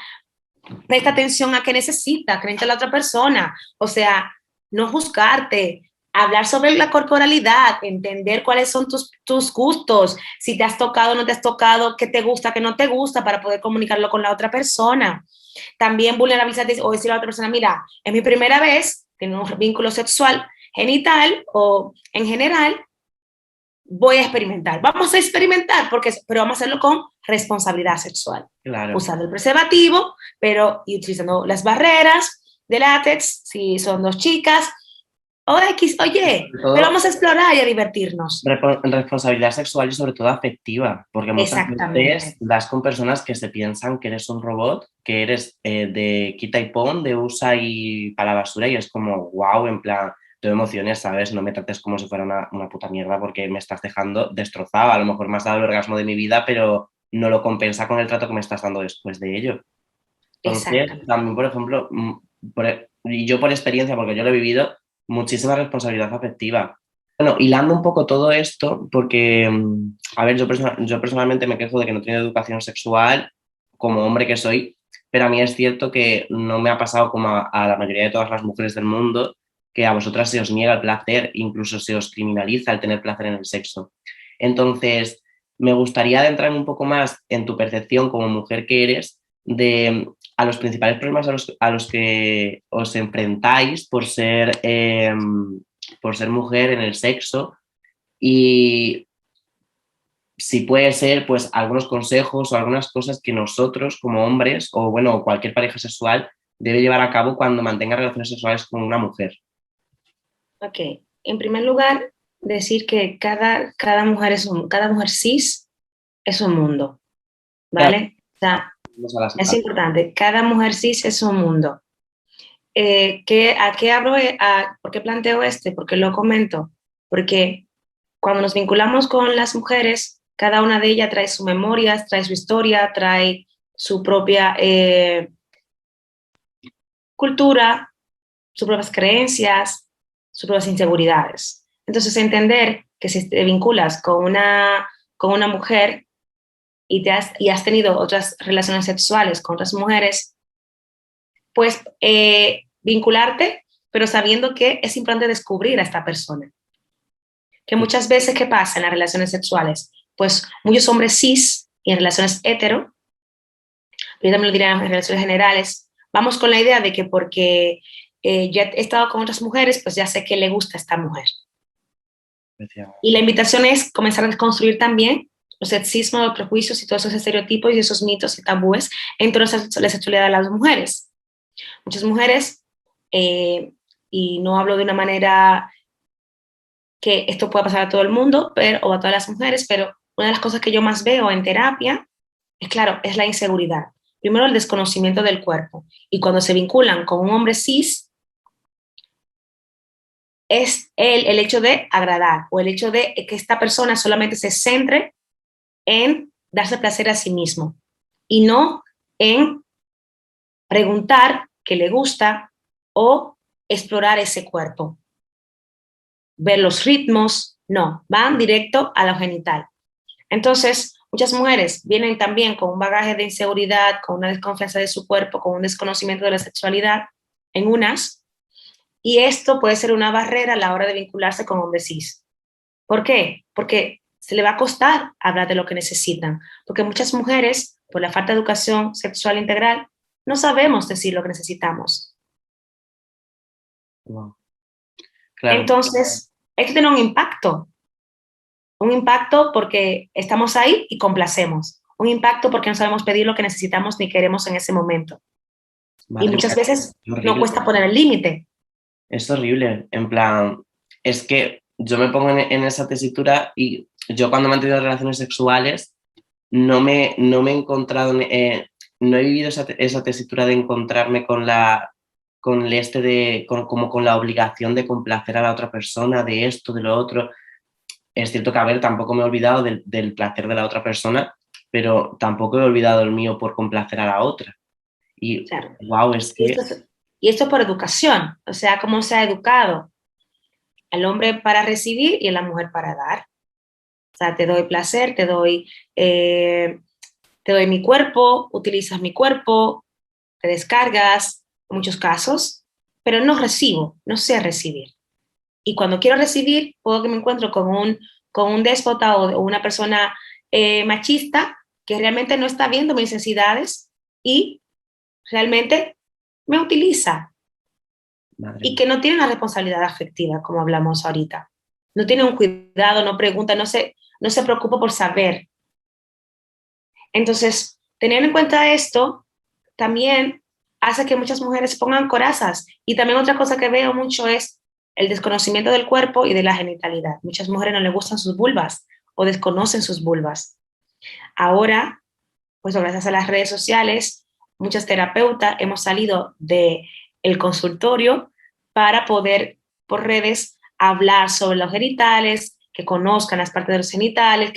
presta atención a qué necesitas frente a la otra persona, o sea, no juzgarte, hablar sobre la corporalidad, entender cuáles son tus gustos, si te has tocado o no te has tocado, qué te gusta, qué no te gusta, para poder comunicarlo con la otra persona. También vulnerabilizarte o decirle a la otra persona, mira, es mi primera vez, tengo un vínculo sexual genital o en general, voy a experimentar. Vamos a experimentar, pero vamos a hacerlo con responsabilidad sexual. Claro. Usando el preservativo, pero y utilizando las barreras de látex, si son dos chicas, O X, oye, Sobre pero todo vamos a explorar y a divertirnos. responsabilidad sexual y sobre todo afectiva, porque muchas veces Exactamente, das con personas que se piensan que eres un robot, que eres de quita y pon, de usa y para la basura y es como, wow, en plan, te emociones, ¿sabes? No me trates como si fuera una puta mierda porque me estás dejando destrozada. A lo mejor me has dado el orgasmo de mi vida, pero no lo compensa con el trato que me estás dando después de ello. Entonces, exactamente. también, por ejemplo, y yo por experiencia, porque yo lo he vivido, muchísima responsabilidad afectiva. Bueno, hilando un poco todo esto, porque, a ver, yo personalmente me quejo de que no tengo educación sexual como hombre que soy, pero a mí es cierto que no me ha pasado como a la mayoría de todas las mujeres del mundo, que a vosotras se os niega el placer, incluso se os criminaliza el tener placer en el sexo. Entonces, me gustaría adentrarme un poco más en tu percepción como mujer que eres de a los principales problemas a los que os enfrentáis por ser mujer en el sexo y si puede ser, pues algunos consejos o algunas cosas que nosotros como hombres o bueno, cualquier pareja sexual debe llevar a cabo cuando mantenga relaciones sexuales con una mujer. Ok, en primer lugar, decir que cada mujer cada mujer cis es un mundo, Claro, ¿vale? O sea, vamos a las- es a- importante, cada mujer cis es un mundo. ¿A qué hablo? ¿Por qué planteo este? ¿Por qué lo comento? Porque cuando nos vinculamos con las mujeres, cada una de ellas trae sus memorias, trae su historia, trae su propia cultura, sus propias creencias, sus propias inseguridades. Entonces, entender que si te vinculas con una mujer y has tenido otras relaciones sexuales con otras mujeres, pues vincularte, pero sabiendo que es importante descubrir a esta persona. Que muchas veces, ¿qué pasa en las relaciones sexuales? Pues muchos hombres cis y en relaciones hetero, yo también lo diría en relaciones generales, vamos con la idea de que porque ya he estado con otras mujeres, pues ya sé que le gusta a esta mujer. Y la invitación es comenzar a desconstruir también los sexismos, los prejuicios y todos esos estereotipos y esos mitos y tabúes en torno a la sexualidad de las mujeres. Muchas mujeres, eh, y no hablo de una manera que esto pueda pasar a todo el mundo o a todas las mujeres, pero una de las cosas que yo más veo en terapia es, claro, es la inseguridad. Primero, el desconocimiento del cuerpo. Y cuando se vinculan con un hombre cis, es el hecho de agradar o el hecho de que esta persona solamente se centre en darse placer a sí mismo y no en preguntar qué le gusta o explorar ese cuerpo, ver los ritmos, no, van directo a lo genital. Entonces, muchas mujeres vienen también con un bagaje de inseguridad, con una desconfianza de su cuerpo, con un desconocimiento de la sexualidad en unas, y esto puede ser una barrera a la hora de vincularse con hombres cis. ¿Por qué? Porque se le va a costar hablar de lo que necesitan, porque muchas mujeres, por la falta de educación sexual integral, no sabemos decir lo que necesitamos. Wow. Claro, Entonces, esto tiene un impacto porque estamos ahí y complacemos, un impacto porque no sabemos pedir lo que necesitamos ni queremos en ese momento. Y madre muchas mía, veces es no horrible. cuesta poner el límite. Es horrible, en plan, es que yo me pongo en esa tesitura y yo cuando me han tenido relaciones sexuales no me he encontrado, no he vivido esa tesitura de encontrarme con con el este como con la obligación de complacer a la otra persona, de esto, de lo otro. Es cierto que, a ver, tampoco me he olvidado del placer de la otra persona, pero tampoco he olvidado el mío por complacer a la otra. Y, Claro. wow, es Y que, y esto por educación, o sea, cómo se ha educado al hombre para recibir y a la mujer para dar. O sea, te doy placer, eh, te doy mi cuerpo, utilizas mi cuerpo, te descargas, en muchos casos, pero no recibo, no sé recibir. Y cuando quiero recibir, puedo que me encuentro con un déspota o una persona machista que realmente no está viendo mis necesidades y realmente me utiliza madre y mía, que no tiene una responsabilidad afectiva, como hablamos ahorita. No tiene un cuidado, no pregunta, no se preocupa por saber. Entonces, teniendo en cuenta esto, también hace que muchas mujeres pongan corazas. Y también otra cosa que veo mucho es el desconocimiento del cuerpo y de la genitalidad. Muchas mujeres no les gustan sus vulvas o desconocen sus vulvas. Ahora, pues gracias a las redes sociales, muchas terapeutas hemos salido del consultorio para poder por redes hablar sobre los genitales, que conozcan las partes de los genitales,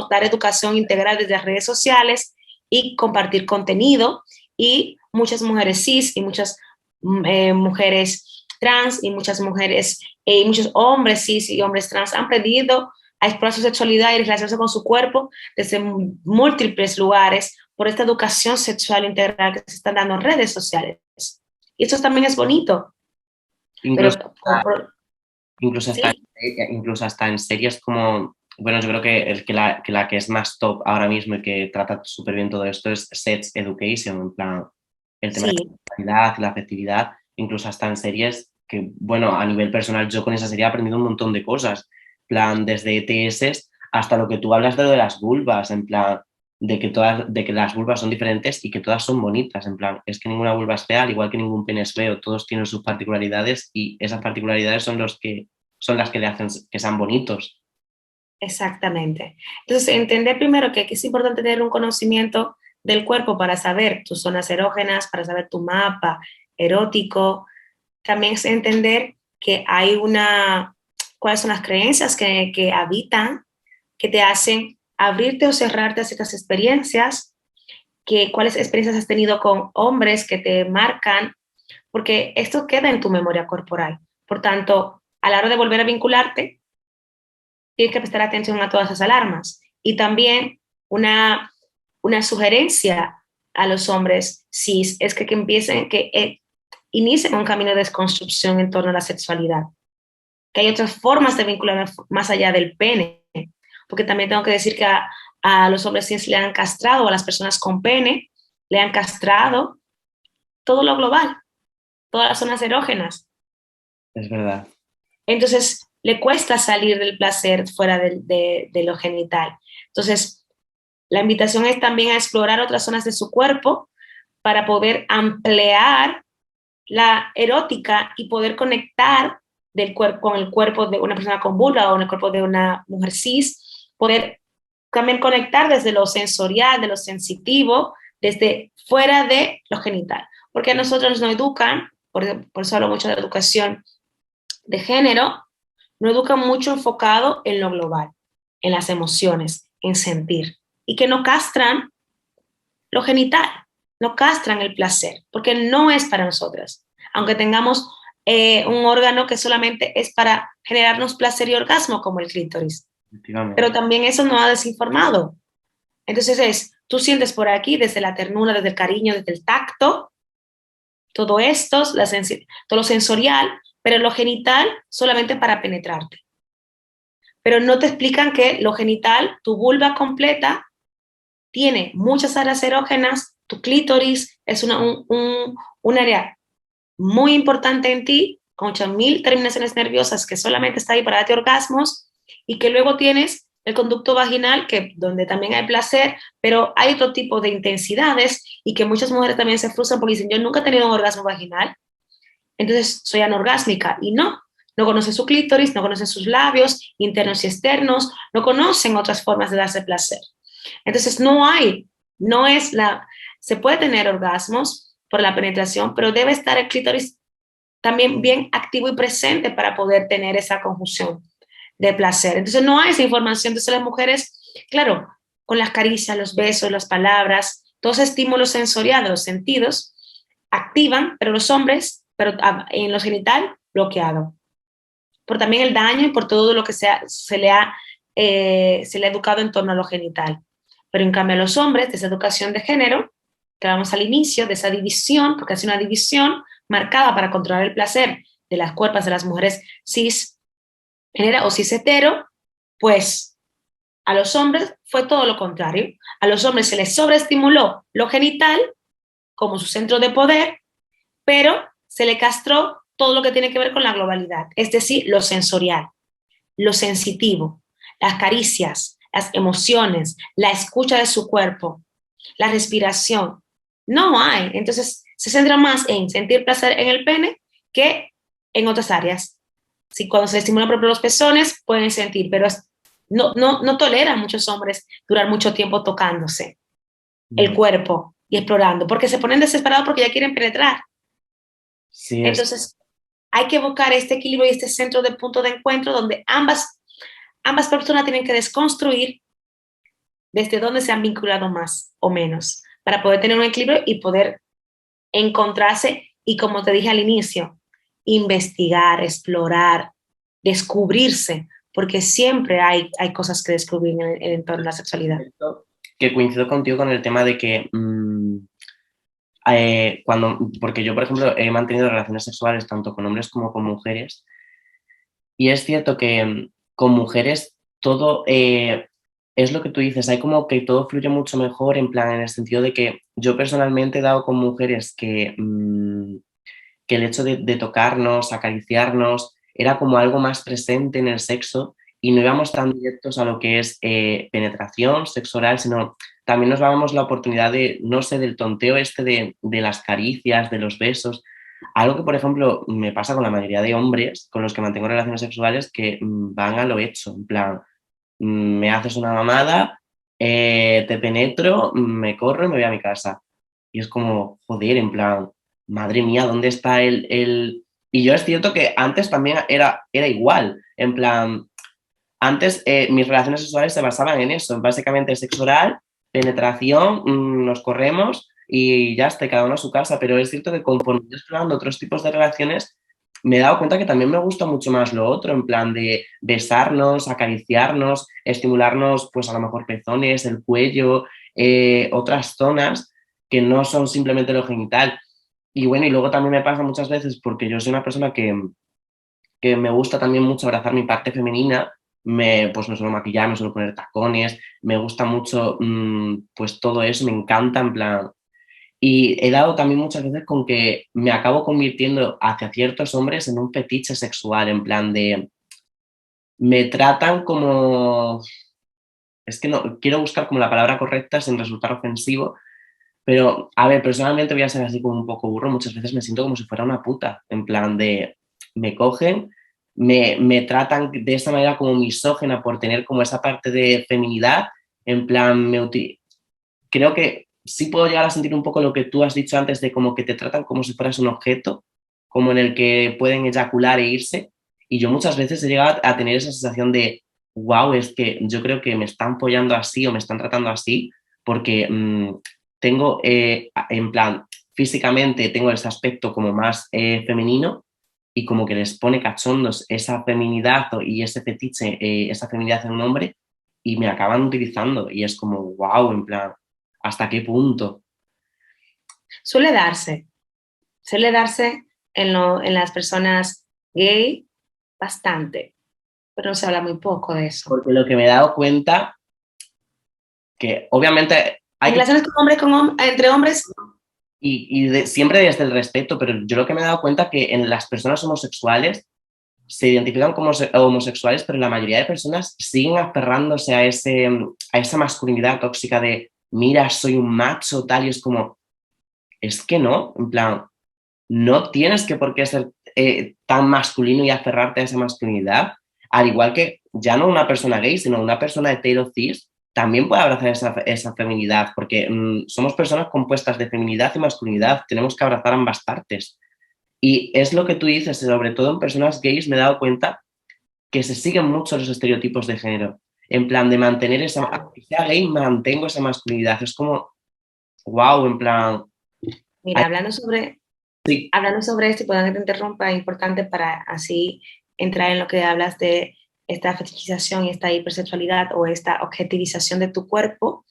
dar educación integral desde las redes sociales y compartir contenido. Y muchas mujeres cis y muchas mujeres trans y muchas mujeres y muchos hombres cis y hombres trans han aprendido a explorar su sexualidad y relacionarse con su cuerpo desde múltiples lugares por esta educación sexual integral que se está dando en redes sociales. Y eso también es bonito. Incluso, Pero, incluso, hasta, sí, incluso hasta en series como, bueno, yo creo que la que es más top ahora mismo y que trata súper bien todo esto es Sex Education, en plan, el tema de sí, la sexualidad, la afectividad, incluso hasta en series que, bueno, a nivel personal yo con esa serie he aprendido un montón de cosas, en plan, desde ETS hasta lo que tú hablas de lo de las vulvas, en plan, de que las vulvas son diferentes y que todas son bonitas, en plan, es que ninguna vulva es fea, al igual que ningún pene es feo, todos tienen sus particularidades y esas particularidades son las que le hacen que sean bonitos. exactamente. Entonces, entender primero que es importante tener un conocimiento del cuerpo para saber tus zonas erógenas, para saber tu mapa erótico. También es entender que hay cuáles son las creencias que habitan, que te hacen abrirte o cerrarte a ciertas experiencias, cuáles experiencias has tenido con hombres que te marcan, porque esto queda en tu memoria corporal. Por tanto, a la hora de volver a vincularte, tienes que prestar atención a todas esas alarmas. Y también una sugerencia a los hombres cis es que empiecen, que inicien un camino de desconstrucción en torno a la sexualidad, que hay otras formas de vincular más allá del pene, porque también tengo que decir que a los hombres cis le han castrado, a las personas con pene, le han castrado todo lo global, todas las zonas erógenas. Es verdad. Entonces, le cuesta salir del placer fuera de lo genital. Entonces, la invitación es también a explorar otras zonas de su cuerpo para poder ampliar la erótica y poder conectar con el cuerpo de una persona con vulva o en el cuerpo de una mujer cis, poder también conectar desde lo sensorial, de lo sensitivo, desde fuera de lo genital. Porque a nosotros nos educan, por eso hablo mucho de educación de género, nos educan mucho enfocado en lo global, en las emociones, en sentir, y que no castran lo genital, no castran el placer, porque no es para nosotras. Aunque tengamos un órgano que solamente es para generarnos placer y orgasmo, como el clítoris. Pero Efectivamente. también eso nos ha desinformado. Entonces tú sientes por aquí, desde la ternura, desde el cariño, desde el tacto, todo esto, todo lo sensorial, pero lo genital solamente para penetrarte. Pero no te explican que lo genital, tu vulva completa, tiene muchas áreas erógenas, tu clítoris es un área muy importante en ti, con 8.000 terminaciones nerviosas que solamente está ahí para darte orgasmos, y que luego tienes el conducto vaginal, donde también hay placer, pero hay otro tipo de intensidades y que muchas mujeres también se frustran porque dicen, yo nunca he tenido un orgasmo vaginal, entonces soy anorgásmica. Y no conocen su clítoris, no conocen sus labios internos y externos, no conocen otras formas de darse placer. Entonces no es se puede tener orgasmos por la penetración, pero debe estar el clítoris también bien activo y presente para poder tener esa conjunción de placer. Entonces no hay esa información. Entonces las mujeres, claro, con las caricias, los besos, las palabras, todos los estímulos sensoriales, los sentidos, activan, pero los hombres, pero en lo genital, bloqueado. Por también el daño y por todo lo que se le ha educado en torno a lo genital. Pero en cambio a los hombres, de esa educación de género, que vamos al inicio, de esa división, porque hace una división marcada para controlar el placer de las cuerpos de las mujeres cis o cis hetero, pues a los hombres fue todo lo contrario. A los hombres se les sobreestimuló lo genital como su centro de poder, pero se le castró todo lo que tiene que ver con la globalidad, es decir, lo sensorial, lo sensitivo, las caricias, las emociones, la escucha de su cuerpo, la respiración. No hay. Entonces se centra más en sentir placer en el pene que en otras áreas. Si cuando se estimulan por ejemplo, los pezones, pueden sentir, pero no toleran muchos hombres durar mucho tiempo tocándose el No. cuerpo y explorando, porque se ponen desesperados porque ya quieren penetrar. Sí, es Entonces, hay que buscar este equilibrio y este centro de punto de encuentro donde ambas personas tienen que desconstruir desde dónde se han vinculado más o menos para poder tener un equilibrio y poder encontrarse y, como te dije al inicio, investigar, explorar, descubrirse, porque siempre hay cosas que descubrir en torno a la sexualidad. que coincido contigo con el tema de que porque yo, por ejemplo, he mantenido relaciones sexuales tanto con hombres como con mujeres, y es cierto que con mujeres todo es lo que tú dices, hay como que todo fluye mucho mejor, en plan, en el sentido de que yo personalmente he dado con mujeres que el hecho de tocarnos, acariciarnos, era como algo más presente en el sexo y no íbamos tan directos a lo que es penetración, sexo oral, sino también nos dábamos la oportunidad de, no sé, del tonteo este de las caricias, de los besos. Algo que, por ejemplo, me pasa con la mayoría de hombres con los que mantengo relaciones sexuales que van a lo hecho, en plan, me haces una mamada, te penetro, me corro y me voy a mi casa. Y es como, joder, en plan, madre mía, ¿dónde está el...? Y yo es cierto que antes también era igual, en plan, antes mis relaciones sexuales se basaban en eso, básicamente sexo oral, penetración, nos corremos y ya está, cada uno a su casa, pero es cierto que conforme estoy explorando otros tipos de relaciones, me he dado cuenta que también me gusta mucho más lo otro, en plan de besarnos, acariciarnos, estimularnos, pues a lo mejor pezones, el cuello, otras zonas que no son simplemente lo genital. Y bueno, y luego también me pasa muchas veces, porque yo soy una persona que me gusta también mucho abrazar mi parte femenina, pues me suelo maquillar, me suelo poner tacones, me gusta mucho pues todo eso, me encanta en plan. Y he dado también muchas veces con que me acabo convirtiendo hacia ciertos hombres en un fetiche sexual, en plan de, me tratan como, es que no, quiero buscar como la palabra correcta sin resultar ofensivo, pero a ver, personalmente voy a ser así como un poco burro, muchas veces me siento como si fuera una puta, en plan de, me cogen, me tratan de esa manera como misógena por tener como esa parte de feminidad, en plan, creo que sí puedo llegar a sentir un poco lo que tú has dicho antes de como que te tratan como si fueras un objeto, como en el que pueden eyacular e irse. Y yo muchas veces he llegado a tener esa sensación de, wow, es que yo creo que me están apoyando así o me están tratando así porque tengo, en plan, físicamente tengo ese aspecto como más femenino y como que les pone cachondos esa feminidad y ese fetiche, esa feminidad en un hombre y me acaban utilizando y es como, wow, en plan, ¿hasta qué punto? Suele darse, suele darse en las personas gay bastante, pero no se habla muy poco de eso. Porque lo que me he dado cuenta, que obviamente hay En que, relaciones con hombres, entre hombres, siempre desde el respeto, pero yo lo que me he dado cuenta que en las personas homosexuales se identifican como homosexuales, pero la mayoría de personas siguen aferrándose a esa masculinidad tóxica de, mira, soy un macho, tal, y es como, es que no, en plan, no tienes que por qué ser tan masculino y aferrarte a esa masculinidad, al igual que ya no una persona gay, sino una persona hetero cis, también puede abrazar esa feminidad, porque somos personas compuestas de feminidad y masculinidad, tenemos que abrazar ambas partes. Y es lo que tú dices, sobre todo en personas gays me he dado cuenta que se siguen mucho los estereotipos de género, en plan de mantener esa, aunque sea gay, mantengo esa masculinidad, es como, wow, en plan, mira, hablando sobre esto, y perdón que te interrumpa, es importante para así entrar en lo que hablas de esta fetichización y esta hipersexualidad o esta objetivización de tu cuerpo.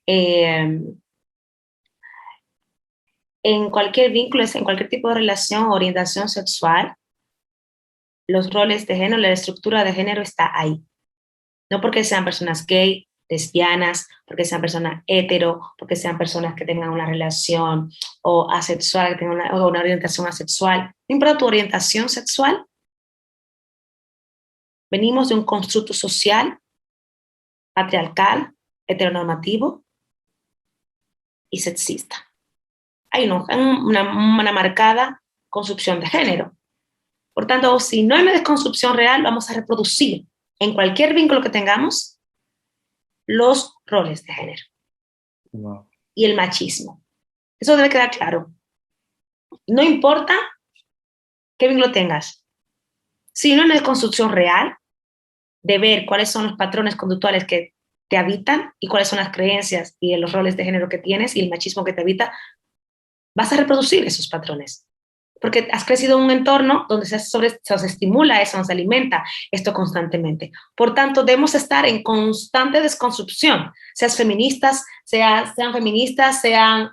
Eh, en cualquier vínculo, en cualquier tipo de relación o orientación sexual, los roles de género, la estructura de género está ahí. No porque sean personas gay, lesbianas, porque sean personas hetero, porque sean personas que tengan una relación o asexual, que tengan una orientación asexual. No importa tu orientación sexual, venimos de un constructo social, patriarcal, heteronormativo y sexista. Hay una marcada construcción de género. Por tanto, si no hay una desconstrucción real, vamos a reproducir en cualquier vínculo que tengamos los roles de género. Wow. Y el machismo. Eso debe quedar claro. No importa qué vínculo tengas. Si no hay una desconstrucción real de ver cuáles son los patrones conductuales que te habitan y cuáles son las creencias y los roles de género que tienes y el machismo que te habita, vas a reproducir esos patrones. Porque has crecido en un entorno donde se estimula eso, se alimenta esto constantemente. Por tanto, debemos estar en constante desconstrucción, sean feministas, sean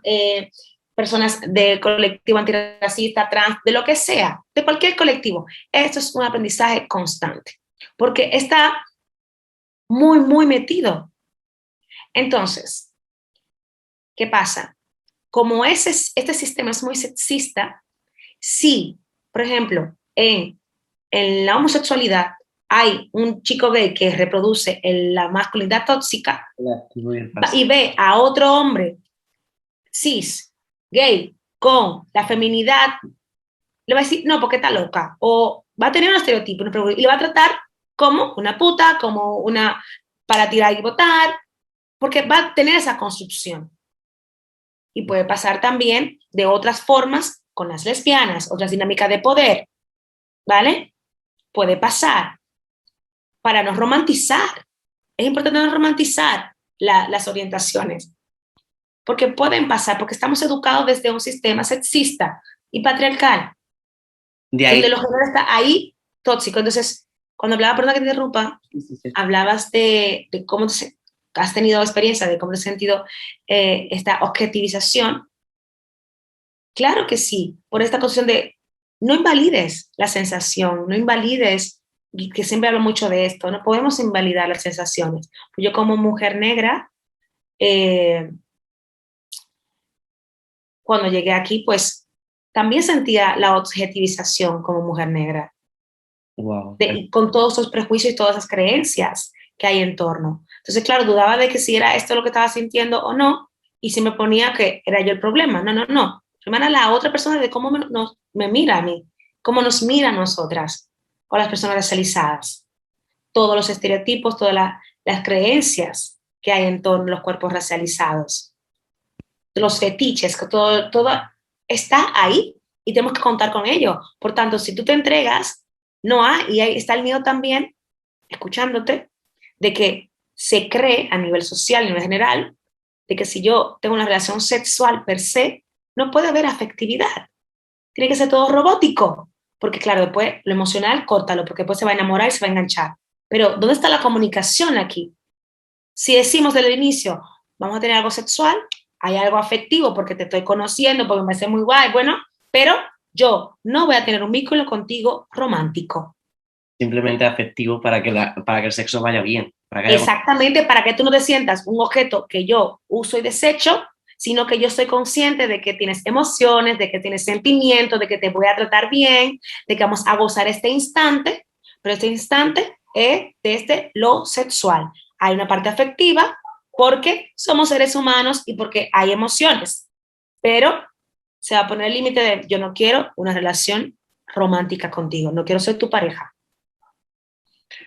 personas de colectivo antirracista, trans, de lo que sea, de cualquier colectivo. Esto es un aprendizaje constante, porque está muy, muy metido. Entonces, ¿qué pasa? Como este sistema es muy sexista, si, por ejemplo, en la homosexualidad hay un chico gay que reproduce la masculinidad tóxica y ve a otro hombre cis, gay, con la feminidad, le va a decir, no, porque está loca, o va a tener un estereotipo y le va a tratar como una puta, como una para tirar y votar, porque va a tener esa construcción. Y puede pasar también de otras formas con las lesbianas, otras dinámicas de poder, ¿vale? Puede pasar para no romantizar. Es importante no romantizar las orientaciones, porque pueden pasar, porque estamos educados desde un sistema sexista y patriarcal, De donde ahí, lo género está ahí tóxico. Entonces, cuando hablaba, perdón que te interrumpa, hablabas de cómo has tenido experiencia, de cómo has sentido esta objetivización. Claro que sí, por esta cuestión de no invalides la sensación, no invalides, que siempre hablo mucho de esto, no podemos invalidar las sensaciones. Yo como mujer negra, eh, cuando llegué aquí, pues también sentía la objetivización como mujer negra, wow. con todos esos prejuicios y todas esas creencias que hay en torno. Entonces, claro, dudaba de que si era esto lo que estaba sintiendo o no, y si me ponía que era yo el problema. No, no, no. Primero la otra persona de cómo me mira a mí, cómo nos mira a nosotras, o las personas racializadas. Todos los estereotipos, todas las creencias que hay en torno a los cuerpos racializados, los fetiches, que todo está ahí y tenemos que contar con ello. Por tanto, si tú te entregas, no hay, y ahí está el miedo también, escuchándote, de que se cree a nivel social, a nivel general, de que si yo tengo una relación sexual per se, no puede haber afectividad. Tiene que ser todo robótico. Porque claro, después lo emocional, córtalo, porque después se va a enamorar y se va a enganchar. Pero, ¿dónde está la comunicación aquí? Si decimos desde el inicio, vamos a tener algo sexual, hay algo afectivo porque te estoy conociendo, porque me hace muy guay, bueno, pero yo no voy a tener un vínculo contigo romántico. Simplemente afectivo para que el sexo vaya bien. Exactamente, para que tú no te sientas un objeto que yo uso y desecho, sino que yo soy consciente de que tienes emociones, de que tienes sentimientos, de que te voy a tratar bien, de que vamos a gozar este instante, pero este instante es desde lo sexual. Hay una parte afectiva porque somos seres humanos y porque hay emociones, pero se va a poner el límite de yo no quiero una relación romántica contigo, no quiero ser tu pareja.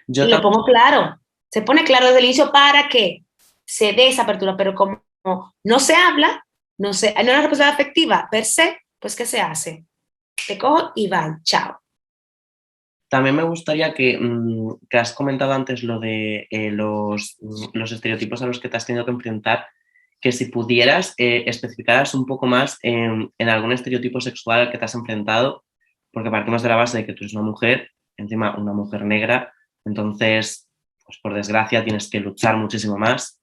Yo Y lo también, pongo claro, se pone claro desde el inicio para que se dé esa apertura, pero como no se habla, no hay una respuesta afectiva per se, pues ¿qué se hace? Te cojo y va, chao. también me gustaría que has comentado antes lo de los estereotipos a los que te has tenido que enfrentar, que si pudieras especificaras un poco más en algún estereotipo sexual al que te has enfrentado, porque partimos de la base de que tú eres una mujer, encima una mujer negra, entonces, pues por desgracia tienes que luchar muchísimo más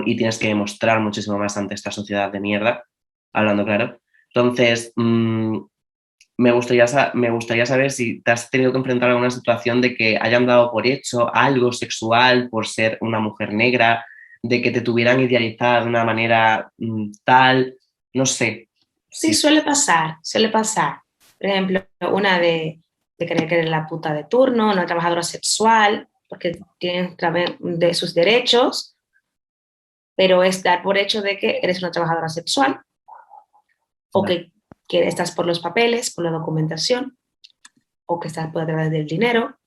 y tienes que demostrar muchísimo más ante esta sociedad de mierda, hablando claro. Entonces, me gustaría saber si te has tenido que enfrentar a alguna situación de que hayan dado por hecho algo sexual por ser una mujer negra, de que te tuvieran idealizada de una manera tal, no sé. Sí, Si, suele pasar, suele pasar. Por ejemplo, una de creer que eres la puta de turno, una trabajadora sexual, porque tienen de sus derechos, pero es dar por hecho de que eres una trabajadora sexual o que estás por los papeles, por la documentación, o que estás por detrás del dinero,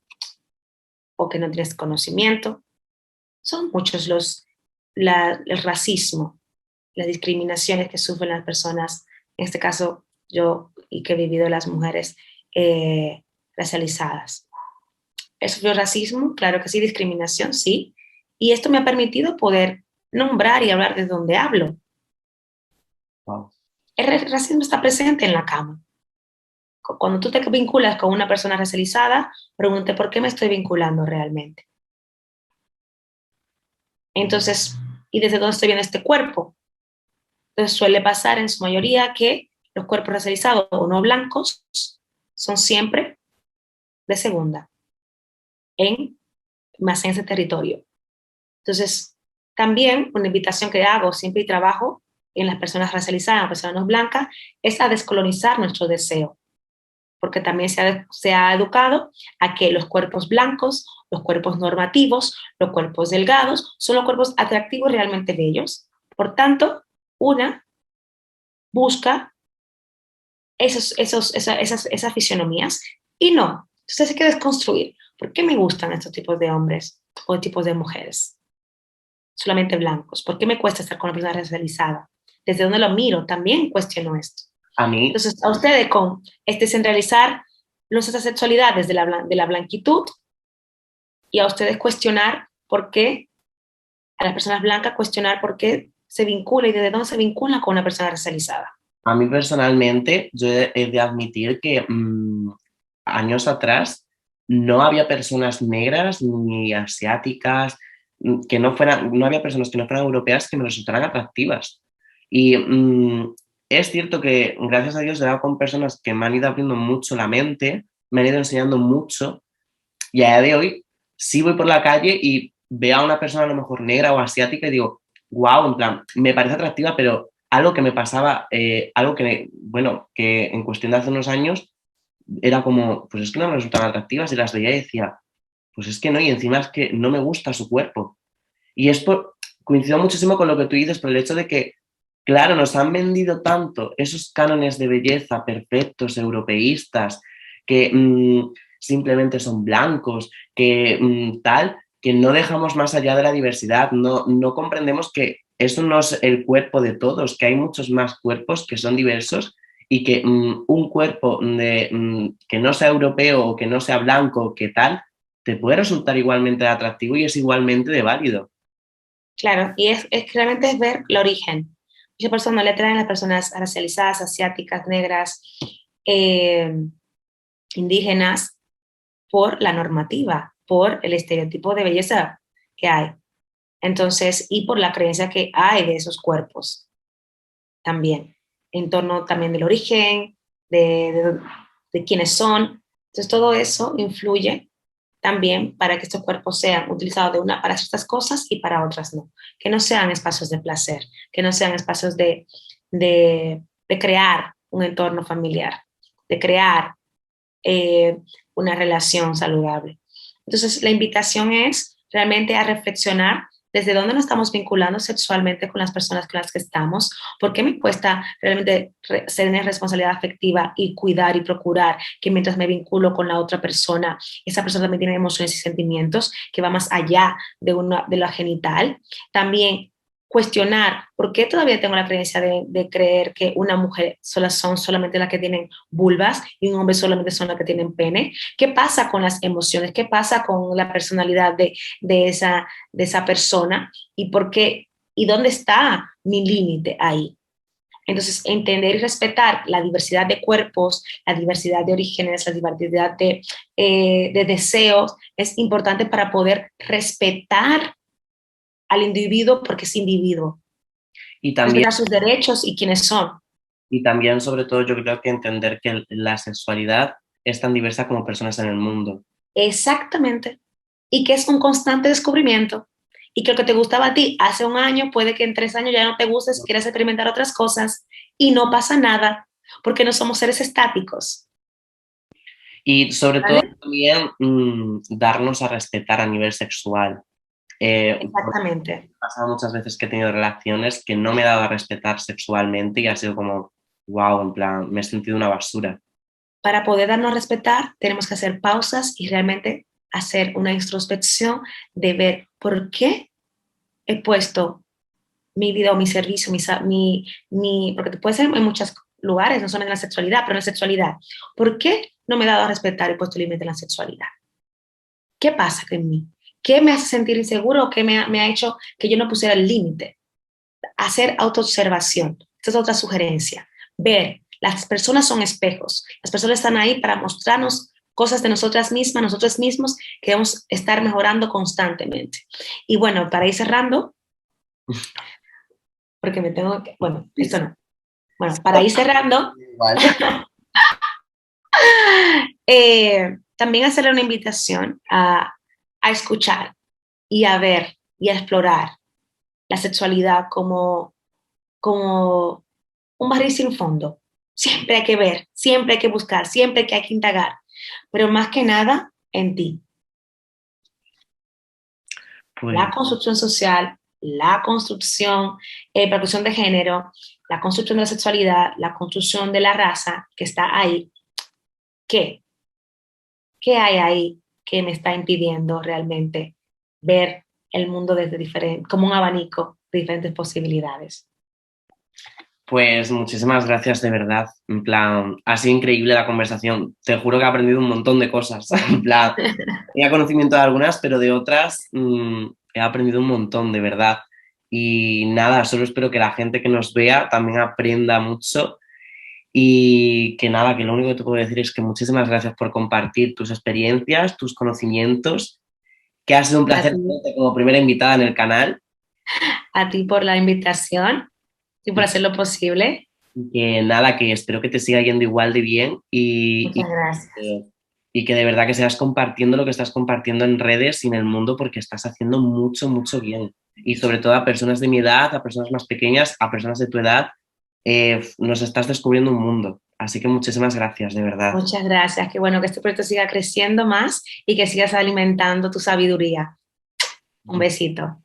o que no tienes conocimiento. Son muchos el racismo, las discriminaciones que sufren las personas, en este caso yo y que he vivido las mujeres racializadas. ¿He sufrido racismo? Claro que sí, discriminación, sí. Y esto me ha permitido poder nombrar y hablar de donde hablo. Wow. El racismo está presente en la cama. Cuando tú te vinculas con una persona racializada, pregunte por qué me estoy vinculando realmente. Entonces, ¿y desde dónde estoy viendo este cuerpo? Entonces suele pasar en su mayoría que los cuerpos racializados o no blancos son siempre de segunda, más en ese territorio. Entonces, también una invitación que hago siempre y trabajo en las personas racializadas, en las personas no blancas, es a descolonizar nuestro deseo, porque también se ha educado a que los cuerpos blancos, los cuerpos normativos, los cuerpos delgados, son los cuerpos atractivos realmente bellos. Por tanto, una busca esas fisionomías y no. Entonces hay que desconstruir. ¿Por qué me gustan estos tipos de hombres o tipos de mujeres? Solamente blancos. ¿Por qué me cuesta estar con una persona racializada? ¿Desde dónde lo miro? También cuestiono esto. A mí, Entonces, a ustedes con centralizar nuestra sexualidad desde de la blanquitud y a ustedes cuestionar por qué, a las personas blancas cuestionar por qué se vincula y desde dónde se vincula con una persona racializada. a mí personalmente, yo he de admitir que años atrás no había personas negras ni asiáticas, que no fueran, no había personas que no fueran europeas que me resultaran atractivas. Y es cierto que gracias a Dios he dado con personas que me han ido abriendo mucho la mente, me han ido enseñando mucho, y a día de hoy sí voy por la calle y veo a una persona a lo mejor negra o asiática y digo, wow, en plan, me parece atractiva, pero algo que me pasaba, algo que, bueno, que en cuestión de hace unos años era como, pues es que no me resultaban atractivas y las veía y decía, pues es que no, y encima es que no me gusta su cuerpo. Y es por, coincido muchísimo con lo que tú dices, por el hecho de que, claro, nos han vendido tanto esos cánones de belleza perfectos, europeístas, que simplemente son blancos, que tal, que no dejamos más allá de la diversidad, no comprendemos que eso no es el cuerpo de todos, que hay muchos más cuerpos que son diversos y que un cuerpo que no sea europeo o que no sea blanco, que tal, te puede resultar igualmente atractivo y es igualmente de válido. Claro, y es realmente es ver el origen. Muchas personas le traen a las personas racializadas, asiáticas, negras, eh, indígenas, por la normativa, por el estereotipo de belleza que hay. Entonces, y por la creencia que hay de esos cuerpos también, en torno también del origen, de, de quiénes son. Entonces, todo eso influye también para que estos cuerpos sean utilizados para ciertas cosas y para otras no. Que no sean espacios de placer, que no sean espacios de crear un entorno familiar, de crear una relación saludable. Entonces, la invitación es realmente a reflexionar desde dónde nos estamos vinculando sexualmente con las personas con las que estamos, por qué me cuesta realmente tener responsabilidad afectiva y cuidar y procurar que mientras me vinculo con la otra persona, esa persona también tiene emociones y sentimientos que va más allá de lo genital. También cuestionar por qué todavía tengo la creencia de creer que una mujer son solamente las que tienen vulvas y un hombre solamente son las que tienen pene. ¿Qué pasa con las emociones? ¿Qué pasa con la personalidad de esa persona? ¿Y por qué? ¿Y dónde está mi límite ahí? Entonces, entender y respetar la diversidad de cuerpos, la diversidad de orígenes, la diversidad de deseos es importante para poder respetar al individuo porque es individuo, Y también, respetar sus derechos y quiénes son. y también, sobre todo, yo creo que entender que la sexualidad es tan diversa como personas en el mundo. Exactamente. Y que es un constante descubrimiento. Y que lo que te gustaba a ti hace un año, puede que en 3 años ya no te gustes, quieras experimentar otras cosas y no pasa nada, porque no somos seres estáticos. Y sobre todo ¿Vale? también darnos a respetar a nivel sexual. Porque Exactamente. ha pasado muchas veces que he tenido relaciones que no me he dado a respetar sexualmente y ha sido como, wow, en plan, me he sentido una basura. para poder darnos a respetar, tenemos que hacer pausas y realmente hacer una introspección de ver por qué he puesto mi vida o mi servicio, porque puede ser en muchos lugares, no solo en la sexualidad, pero en la sexualidad. ¿Por qué no me he dado a respetar y he puesto límite en la sexualidad? ¿Qué pasa en mí? ¿Qué me hace sentir inseguro o qué me ha hecho que yo no pusiera el límite? Hacer autoobservación. Esta es otra sugerencia. Ver, las personas son espejos. Las personas están ahí para mostrarnos cosas de nosotras mismas, nosotros mismos, que debemos estar mejorando constantemente. Y bueno, para ir cerrando, porque me tengo que, bueno, esto no. Bueno, para ir cerrando, Igual. también hacerle una invitación a escuchar y a ver y a explorar la sexualidad como un barril sin fondo. Siempre hay que ver, siempre hay que buscar, siempre que hay que indagar, pero más que nada en ti. La Pues, construcción social, la construcción, percusión de género, la construcción de la sexualidad, la construcción de la raza que está ahí. ¿Qué? ¿Qué hay ahí que me está impidiendo realmente ver el mundo desde diferente, como un abanico de diferentes posibilidades? pues muchísimas gracias de verdad. En plan, ha sido increíble la conversación. Te juro que he aprendido un montón de cosas. En plan, tenía conocimiento de algunas, pero de otras he aprendido un montón, de verdad. Y nada, solo espero que la gente que nos vea también aprenda mucho. Y que nada, que lo único que te puedo decir es que muchísimas gracias por compartir tus experiencias, tus conocimientos, que ha sido un A placer ti, tenerte como primera invitada en el canal. a ti por la invitación y por hacer lo posible. Y que nada, que espero que te siga yendo igual de bien Muchas gracias. y que de verdad que sigas compartiendo lo que estás compartiendo en redes y en el mundo porque estás haciendo mucho, mucho bien. Y sobre todo a personas de mi edad, a personas más pequeñas, a personas de tu edad, nos estás descubriendo un mundo. Así que muchísimas gracias, de verdad. Muchas gracias. Qué bueno que este proyecto siga creciendo más y que sigas alimentando tu sabiduría. Un besito.